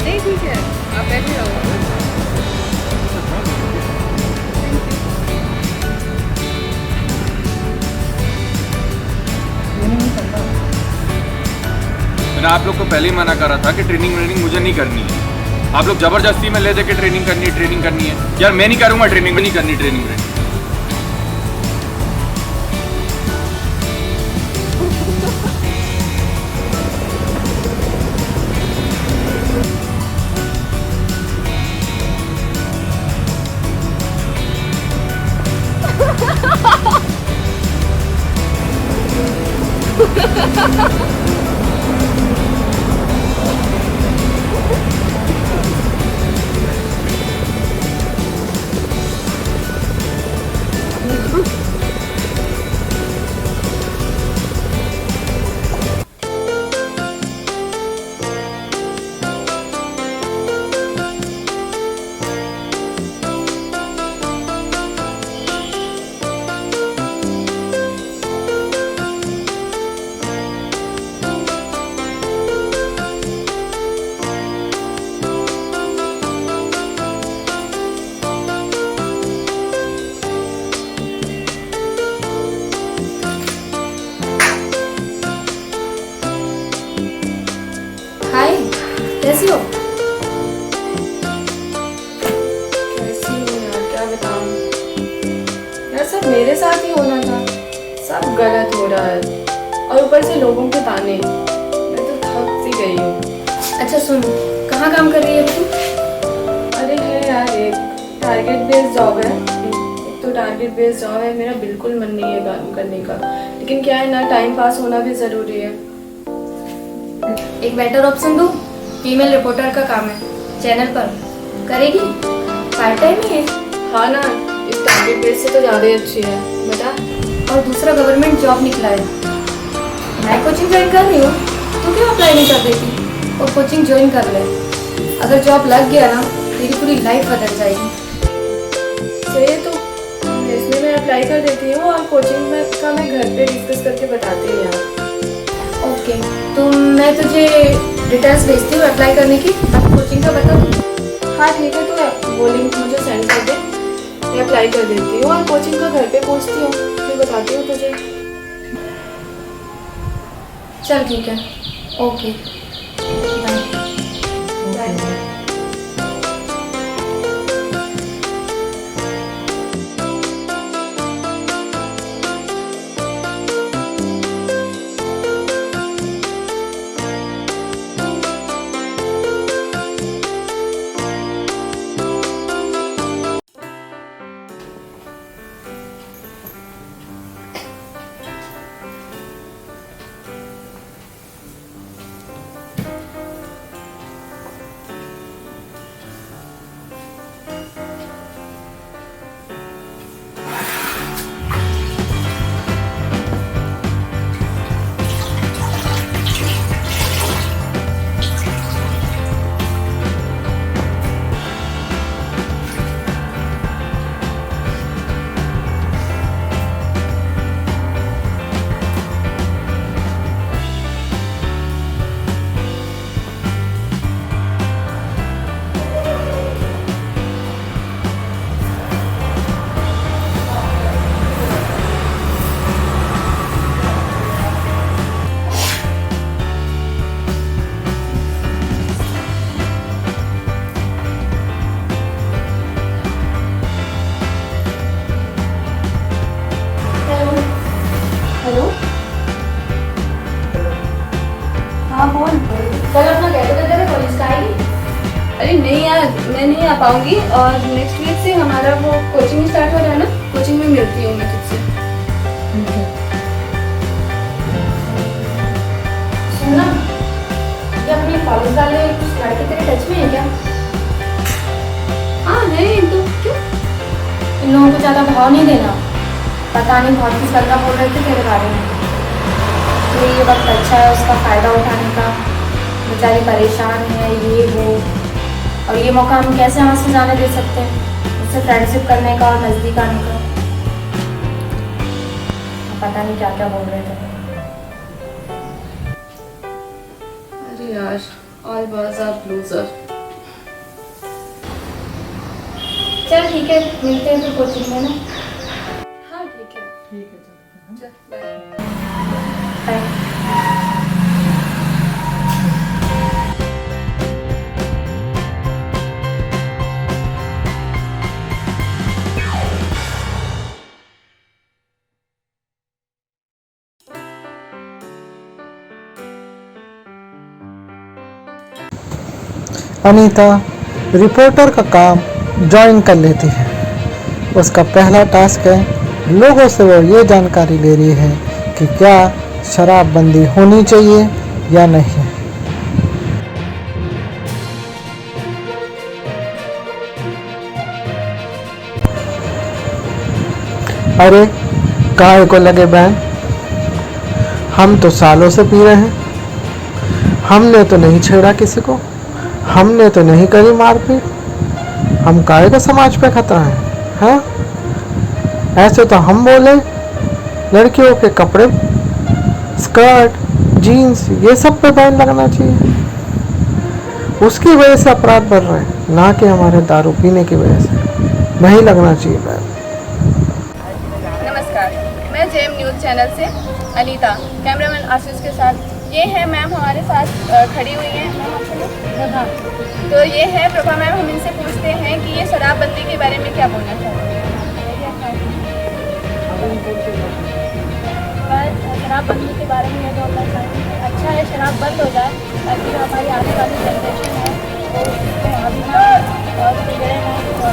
Speaker 2: नहीं ठीक है, आप बैठे रहो।
Speaker 5: मैंने आप लोग को पहले ही मना करा था कि ट्रेनिंग मुझे नहीं करनी है। आप लोग जबरदस्ती में ले दे के ट्रेनिंग करनी है। यार मैं नहीं करूँगा ट्रेनिंग, नहीं करनी ट्रेनिंग।
Speaker 8: हाय, कैसी हो?
Speaker 2: कैसी हूँ यार, क्या बताऊँ यार, सब मेरे साथ ही होना था, सब गलत हो रहा है, और ऊपर से लोगों के ताने। मैं तो थक सी गई हूँ।
Speaker 8: अच्छा सुन, कहाँ काम कर रही है तू?
Speaker 2: अरे है यार, एक टारगेट बेस्ड जॉब है। एक तो टारगेट बेस्ड जॉब है, मेरा बिल्कुल मन नहीं है काम करने का, लेकिन क्या है ना, टाइम पास होना भी ज़रूरी है।
Speaker 8: एक बेटर ऑप्शन दूँ? फीमेल रिपोर्टर का काम है, चैनल पर करेगी, पार्ट टाइम ही है।
Speaker 2: हाँ ना, इस टारगेट बेस्ड से तो ज़्यादा ही अच्छी है, बता।
Speaker 8: और दूसरा गवर्नमेंट जॉब निकला है। मैं कोचिंग ज्वाइन कर रही हूँ, तू क्यों अप्लाई नहीं कर देती? और कोचिंग ज्वाइन कर ले, अगर जॉब लग गया ना तेरी पूरी लाइफ बदल जाएगी।
Speaker 2: सही है, तो इसमें मैं अप्लाई कर देती हूँ, और कोचिंग में का मैं घर पे डिस्कस करके बताती हूँ यार।
Speaker 8: ओके, तो मैं तुझे डिटेल्स भेजती हूँ अप्लाई करने की, अब कोचिंग का बता दूँ।
Speaker 2: हाँ ठीक है, तो वो लिंक मुझे सेंड कर दे, मैं अप्लाई कर देती हूँ, और कोचिंग का घर पे पूछती हूँ, फिर बताती हूँ तुझे।
Speaker 8: चल ठीक है, ओके बाय।
Speaker 2: बाय।
Speaker 8: अरे नहीं यार, मैं नहीं आ पाऊंगी। और नेक्स्ट वीक से हमारा वो कोचिंग स्टार्ट हो रहा है ना, कोचिंग में मिलती हूँ मैं तुझसे। सुनना, ये अपने कॉलेज वाले कुछ लड़के तेरे टच में है क्या? हाँ है, तो क्यों? इन लोगों को ज़्यादा भाव नहीं देना। पता नहीं बहुत कुछ गंदा बोल रहे थे तेरे बारे में। तो ये वक्त अच्छा है उसका फ़ायदा उठाने का। बेचारी परेशान है, ये वो, और ये मौका हम कैसे हाथ से जाने दे सकते हैं? उससे फ्रेंडशिप करने का और नज़दीक आने का। पता नहीं क्या क्या बोल रहे थे।
Speaker 2: अरे यार, ऑल बॉयज आर लूजर।
Speaker 8: चल ठीक है, मिलते हैं फिर कोचिंग में ना।
Speaker 2: हाँ ठीक है। चल बाय।
Speaker 8: बाय।
Speaker 1: अनीता रिपोर्टर का काम ज्वाइन कर लेती है। उसका पहला टास्क है, लोगों से वो ये जानकारी ले रही है कि क्या शराबबंदी होनी चाहिए या नहीं। अरे काहे को लगे बहन, हम तो सालों से पी रहे हैं। हमने तो नहीं छेड़ा किसी को, हमने तो नहीं करी मारपीट। हम काहे का समाज पे खतरा है, हाँ? ऐसे तो हम बोले लड़कियों के कपड़े, स्कर्ट, जीन्स, ये सब पे बैन लगना चाहिए। उसकी वजह से अपराध बढ़ रहे हैं, ना कि हमारे दारू पीने की वजह से। नहीं लगना चाहिए बैन।
Speaker 2: नमस्कार, मैं जेएम न्यूज़ चैनल से अनीता, कैमरामैन आशीष के साथ। ये है मैम हमारे साथ खड़ी हुई हैं। मैम आपका प्रभा। तो ये है प्रभा मैम। हम इनसे पूछते हैं कि ये शराबबंदी के बारे में क्या बोलना चाहते हैं।
Speaker 8: शराबबंदी के बारे में ये बोलना चाहेंगे, अच्छा है शराब बंद हो जाए, ताकि जो हमारी आने वाली जनरेशन है वो उसमें आगे ना और बिगड़े ना। और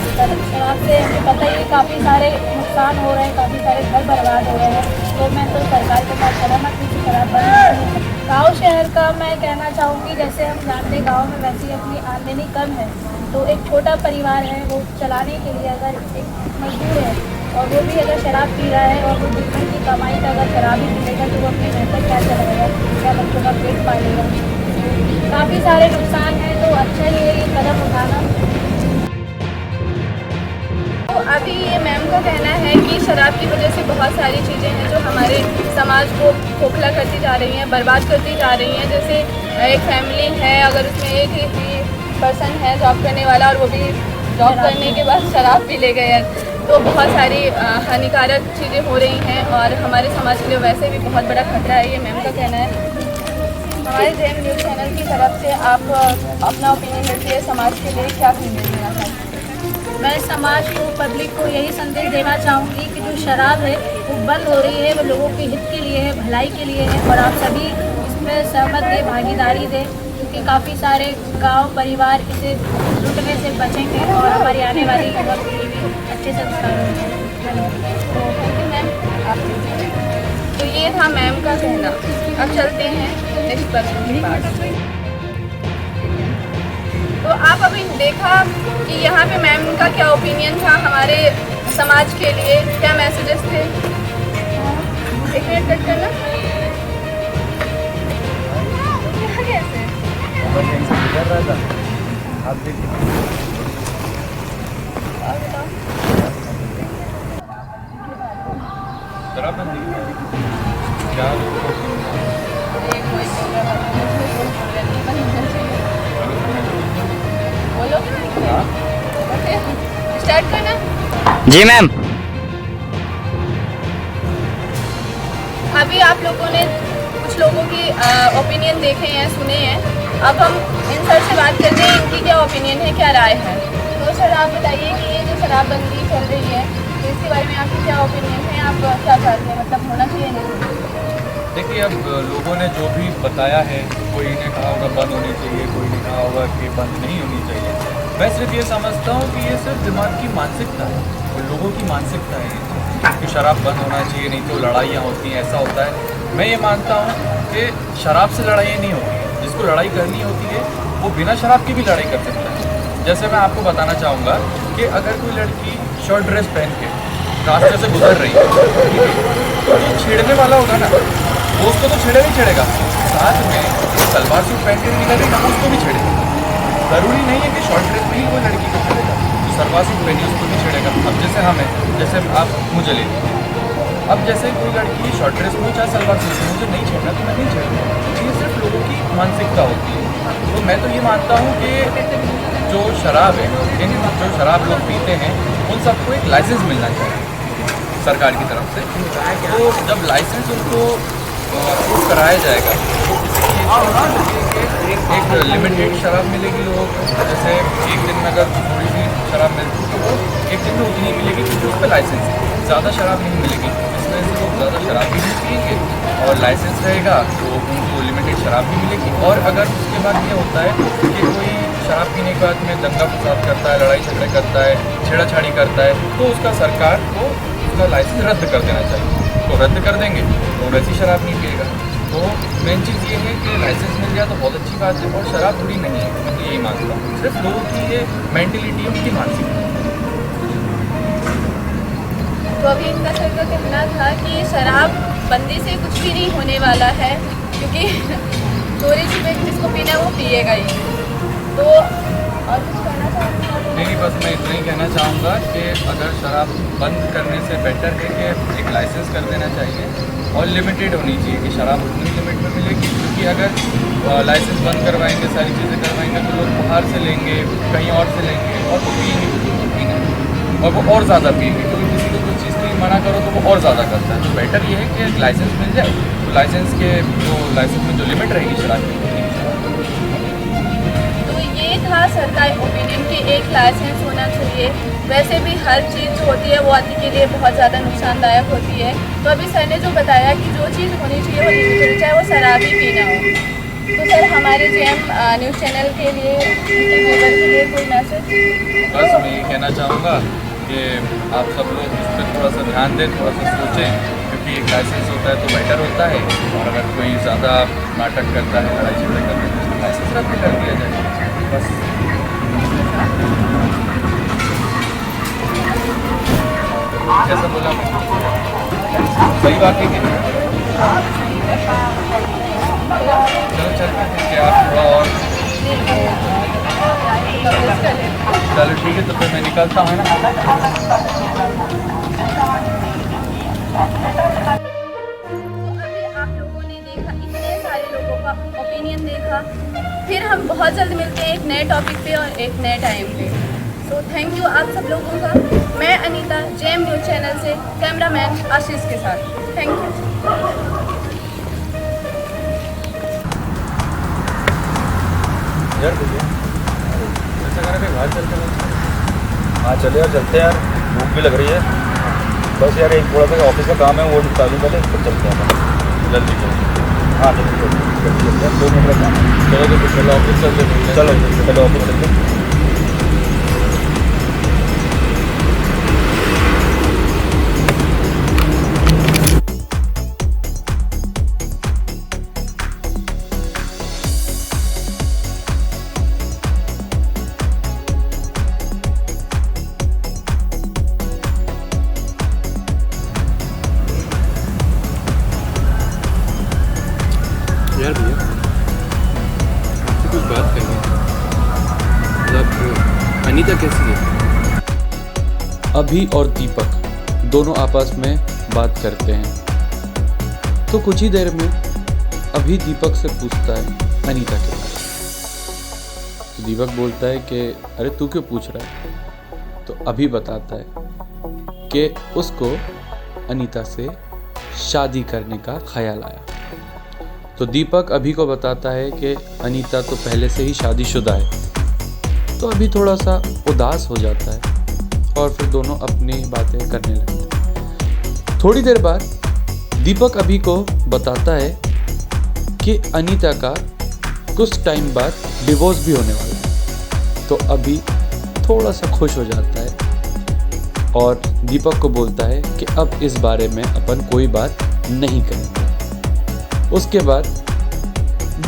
Speaker 8: शराब से हमें पता ही काफ़ी सारे नुकसान हो रहे हैं, काफ़ी सारे घर बर्बाद हो रहे हैं। तो मैं तो सरकार के पास सहमत हूँ कि शराब बंद। गाँव शहर का मैं कहना चाहूँगी, जैसे हम जानते हैं गाँव में वैसे ही अपनी आमदनी कम है, तो एक छोटा परिवार है वो चलाने के लिए अगर एक मजदूर है और वो भी अगर शराब पी रहा है और वो दिन भर की कमाई का अगर शराब ही पीएगा तो वो अपनी मेहनत क्या चलाएगा, क्या बच्चों का पेट पालेगा। काफ़ी सारे नुकसान हैं, तो अच्छा ही है ये कदम उठाना।
Speaker 2: तो अभी ये मैम का कहना है कि शराब की वजह से बहुत सारी चीज़ें हैं जो हमारे समाज को खोखला करती जा रही हैं, बर्बाद करती जा रही हैं। जैसे एक फैमिली है, अगर उसमें एक ही पर्सन है जॉब करने वाला और वो भी जॉब करने के बाद शराब पी ले गए, तो बहुत सारी हानिकारक चीज़ें हो रही हैं और हमारे समाज के लिए वैसे भी बहुत बड़ा खतरा है, ये मैम का कहना है। हमारे जेएम न्यूज़ चैनल की तरफ से आप अपना ओपिनियन देते हैं, समाज के लिए क्या संदेश देना चाहते हैं?
Speaker 8: मैं समाज को, पब्लिक को यही संदेश देना चाहूँगी कि जो शराब है वो बंद हो रही है, वो लोगों के हित के लिए है, भलाई के लिए है, और आप सभी इसमें सहमत दें, भागीदारी दें, क्योंकि काफ़ी सारे गांव परिवार इसे लूटने से बचेंगे और हमारी आने वाली युवा पीढ़ी भी अच्छे संस्कार होंगे।
Speaker 2: तो मैम, तो ये था मैम का कहना। अब चलते हैं नेक्स्ट पर्सन के पास। तो आप अभी देखा कि यहाँ पे मैम का क्या ओपिनियन था हमारे समाज के लिए, क्या मैसेजेस थे। एक मिनट कट करना। कैसे
Speaker 5: कर रहा था आप देखिए। क्या
Speaker 2: स्टार्ट करना।
Speaker 11: जी मैम।
Speaker 2: अभी आप लोगों ने कुछ लोगों की ओपिनियन देखे हैं, सुने हैं। अब हम इन सर से बात करते हैं, इनकी क्या ओपिनियन है, क्या राय है। तो सर आप बताइए कि ये जो शराबबंदी चल रही है, तो इसके बारे में आपकी क्या ओपिनियन है, आप क्या चाहते हैं, मतलब होना चाहिए नहीं?
Speaker 6: देखिए, अब लोगों ने जो भी बताया है, कोई ने कहा होगा बंद होनी चाहिए, कोई ने कहा होगा कि बंद नहीं होनी चाहिए। मैं सिर्फ ये समझता हूँ कि ये सिर्फ दिमाग की मानसिकता है, और लोगों की मानसिकता है कि शराब बंद होना चाहिए, नहीं तो लड़ाइयाँ होती हैं, ऐसा होता है। मैं ये मानता हूँ कि शराब से लड़ाई नहीं होती है, जिसको लड़ाई करनी होती है वो बिना शराब की भी लड़ाई कर सकता है। जैसे मैं आपको बताना चाहूँगा कि अगर कोई लड़की शॉर्ट ड्रेस पहन के रास्ते से गुजर रही है, तो जो छेड़ने वाला होगा ना, वो उसको तो छेड़े नहीं छेड़ेगा, साथ में सलवार सूट पहन के निकल रही ना, उसको भी छेड़ेगा। ज़रूरी नहीं है कि शॉर्ट ड्रेस में ही कोई लड़की को छेड़ेगा, जो सलवार सूट पहनी उसको भी छेड़ेगा। अब जैसे हमें, जैसे आप मुझे ले लीजिए, अब जैसे कोई लड़की शॉर्ट ड्रेस में चाहे सलवार सूट में, मुझे नहीं छेड़ना तो मैं नहीं छेड़ूँगा। ये सिर्फ लोगों की मानसिकता होती है। तो मैं तो ये मानता हूँ कि जो शराब है, जो शराब लोग पीते हैं, उन सबको एक लाइसेंस मिलना चाहिए सरकार की तरफ से। तो जब लाइसेंस उनको अप्रूव कराया जाएगा तो एक लिमिटेड शराब मिलेगी लोगों को। जैसे एक दिन में अगर थोड़ी सी शराब मिलती है तो एक दिन में उतनी मिलेगी क्योंकि उस पर लाइसेंस है, ज़्यादा शराब नहीं मिलेगी। इस वजह से लोग ज़्यादा शराब भी नहीं पिएंगे और लाइसेंस रहेगा तो उनको लिमिटेड शराब भी मिलेगी। और अगर उसके बाद ये होता है कि कोई शराब पीने के बाद में दंगा फसाद करता है, लड़ाई झगड़े करता है, छेड़ाछाड़ी करता है, तो उसका सरकार को उसका लाइसेंस रद्द कर देना चाहिए। तो रद्द कर देंगे तो वैसी शराब नहीं पिएगा। तो मेन चीज़ ये है कि लाइसेंस मिल गया तो बहुत अच्छी बात है, और शराब थोड़ी नहीं है, मैं तो यही मानता हूँ। सिर्फ लोगों की ये मेंटेलिटी, उनकी मानसिकता।
Speaker 2: तो अभी इनका सर का कहना था कि शराब बंदी से कुछ भी नहीं होने वाला है, क्योंकि चोरी छुपे जिसको पीना है वो पिएगा ही। तो और कुछ कहना चाहूँगा?
Speaker 6: नहीं, बस मैं इतना ही कहना चाहूँगा कि अगर शराब बंद करने से बेटर है कि एक लाइसेंस कर देना चाहिए और लिमिटेड होनी चाहिए कि शराब उतनी लिमिट में मिलेगी। क्योंकि अगर लाइसेंस बंद करवाएंगे, सारी चीज़ें करवाएंगे, तो लोग बाहर से लेंगे, कहीं और से लेंगे और वो पिएंगे और वो और ज़्यादा पिएंगे। क्योंकि किसी को कुछ चीज़ की मना करो तो वो और ज़्यादा करता है। तो बेटर ये है कि एक लाइसेंस मिल जाए, तो लाइसेंस में जो लिमिट रहेगी शराब की,
Speaker 2: ये था सर का ओपिनियन कि एक लाइसेंस होना चाहिए। वैसे भी हर चीज़ जो होती है वो आदमी के लिए बहुत ज़्यादा नुकसानदायक होती है। तो अभी सर ने जो बताया कि जो चीज़ होनी चाहिए वो लिमिटेड, चाहे वो शराब ही पीना हो। तो सर हमारे जेएम न्यूज़ चैनल के लिए, व्यूअर के लिए कोई मैसेज?
Speaker 6: बस मैं ये कहना चाहूँगा कि आप सब लोग इस पर थोड़ा सा ध्यान दें, थोड़ा सा सोचें, क्योंकि एक लाइसेंस होता है तो बेटर होता है। और अगर कोई ज़्यादा नाटक करता है, लड़ाई झगड़े करते हैं, तो लाइसेंस रद्द कर दिया जाए बस। कैसा बोला मैं? सही बात है कि चलो चलते हैं कि आप थोड़ा और चलो ठीक है, तो फिर मैं निकलता हूँ ना।
Speaker 2: अभी आप लोगों ने देखा, इतने सारे लोगों का ओपिनियन देखा। फिर हम बहुत जल्द मिलते हैं एक नए टॉपिक पे और एक नए टाइम पे। तो थैंक यू आप सब लोगों का। मैं अनीता, जेएम न्यूज़ चैनल से, कैमरामैन आशीष के साथ। Thank you.
Speaker 6: यार भैया ऐसा करें कि बाहर चलते हैं।
Speaker 11: हाँ चले यार, चलते हैं यार, भूख भी लग रही है। बस यार एक थोड़ा सा ऑफिस का काम है, वो निपटा लूँ पहले, फिर चलते हैं जल्दी चलो। हाँ चलो 2 मिनट का काम है।
Speaker 6: चलो तो फिर पहले ऑफिस चलते हैं।
Speaker 11: चलो पहले ऑफिस चलते हैं।
Speaker 6: यार भैया आपसे कुछ बात करनी है। मतलब अनीता कैसी है?
Speaker 12: अभी और दीपक दोनों आपस में बात करते हैं। तो कुछ ही देर में अभी दीपक से पूछता है अनीता के बारे में। तो दीपक बोलता है कि अरे तू क्यों पूछ रहा है? तो अभी बताता है कि उसको अनीता से शादी करने का ख्याल आया। तो दीपक अभी को बताता है कि अनीता तो पहले से ही शादीशुदा है। तो अभी थोड़ा सा उदास हो जाता है और फिर दोनों अपनी बातें करने लगते हैं। थोड़ी देर बाद दीपक अभी को बताता है कि अनीता का कुछ टाइम बाद डिवोर्स भी होने वाला है। तो अभी थोड़ा सा खुश हो जाता है और दीपक को बोलता है कि अब इस बारे में अपन कोई बात नहीं करेंगे। उसके बाद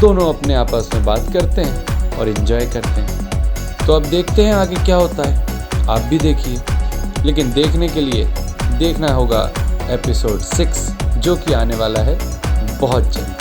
Speaker 12: दोनों अपने आपस में बात करते हैं और एंजॉय करते हैं। तो अब देखते हैं आगे क्या होता है, आप भी देखिए। लेकिन देखने के लिए देखना होगा एपिसोड 6 जो कि आने वाला है बहुत जल्द।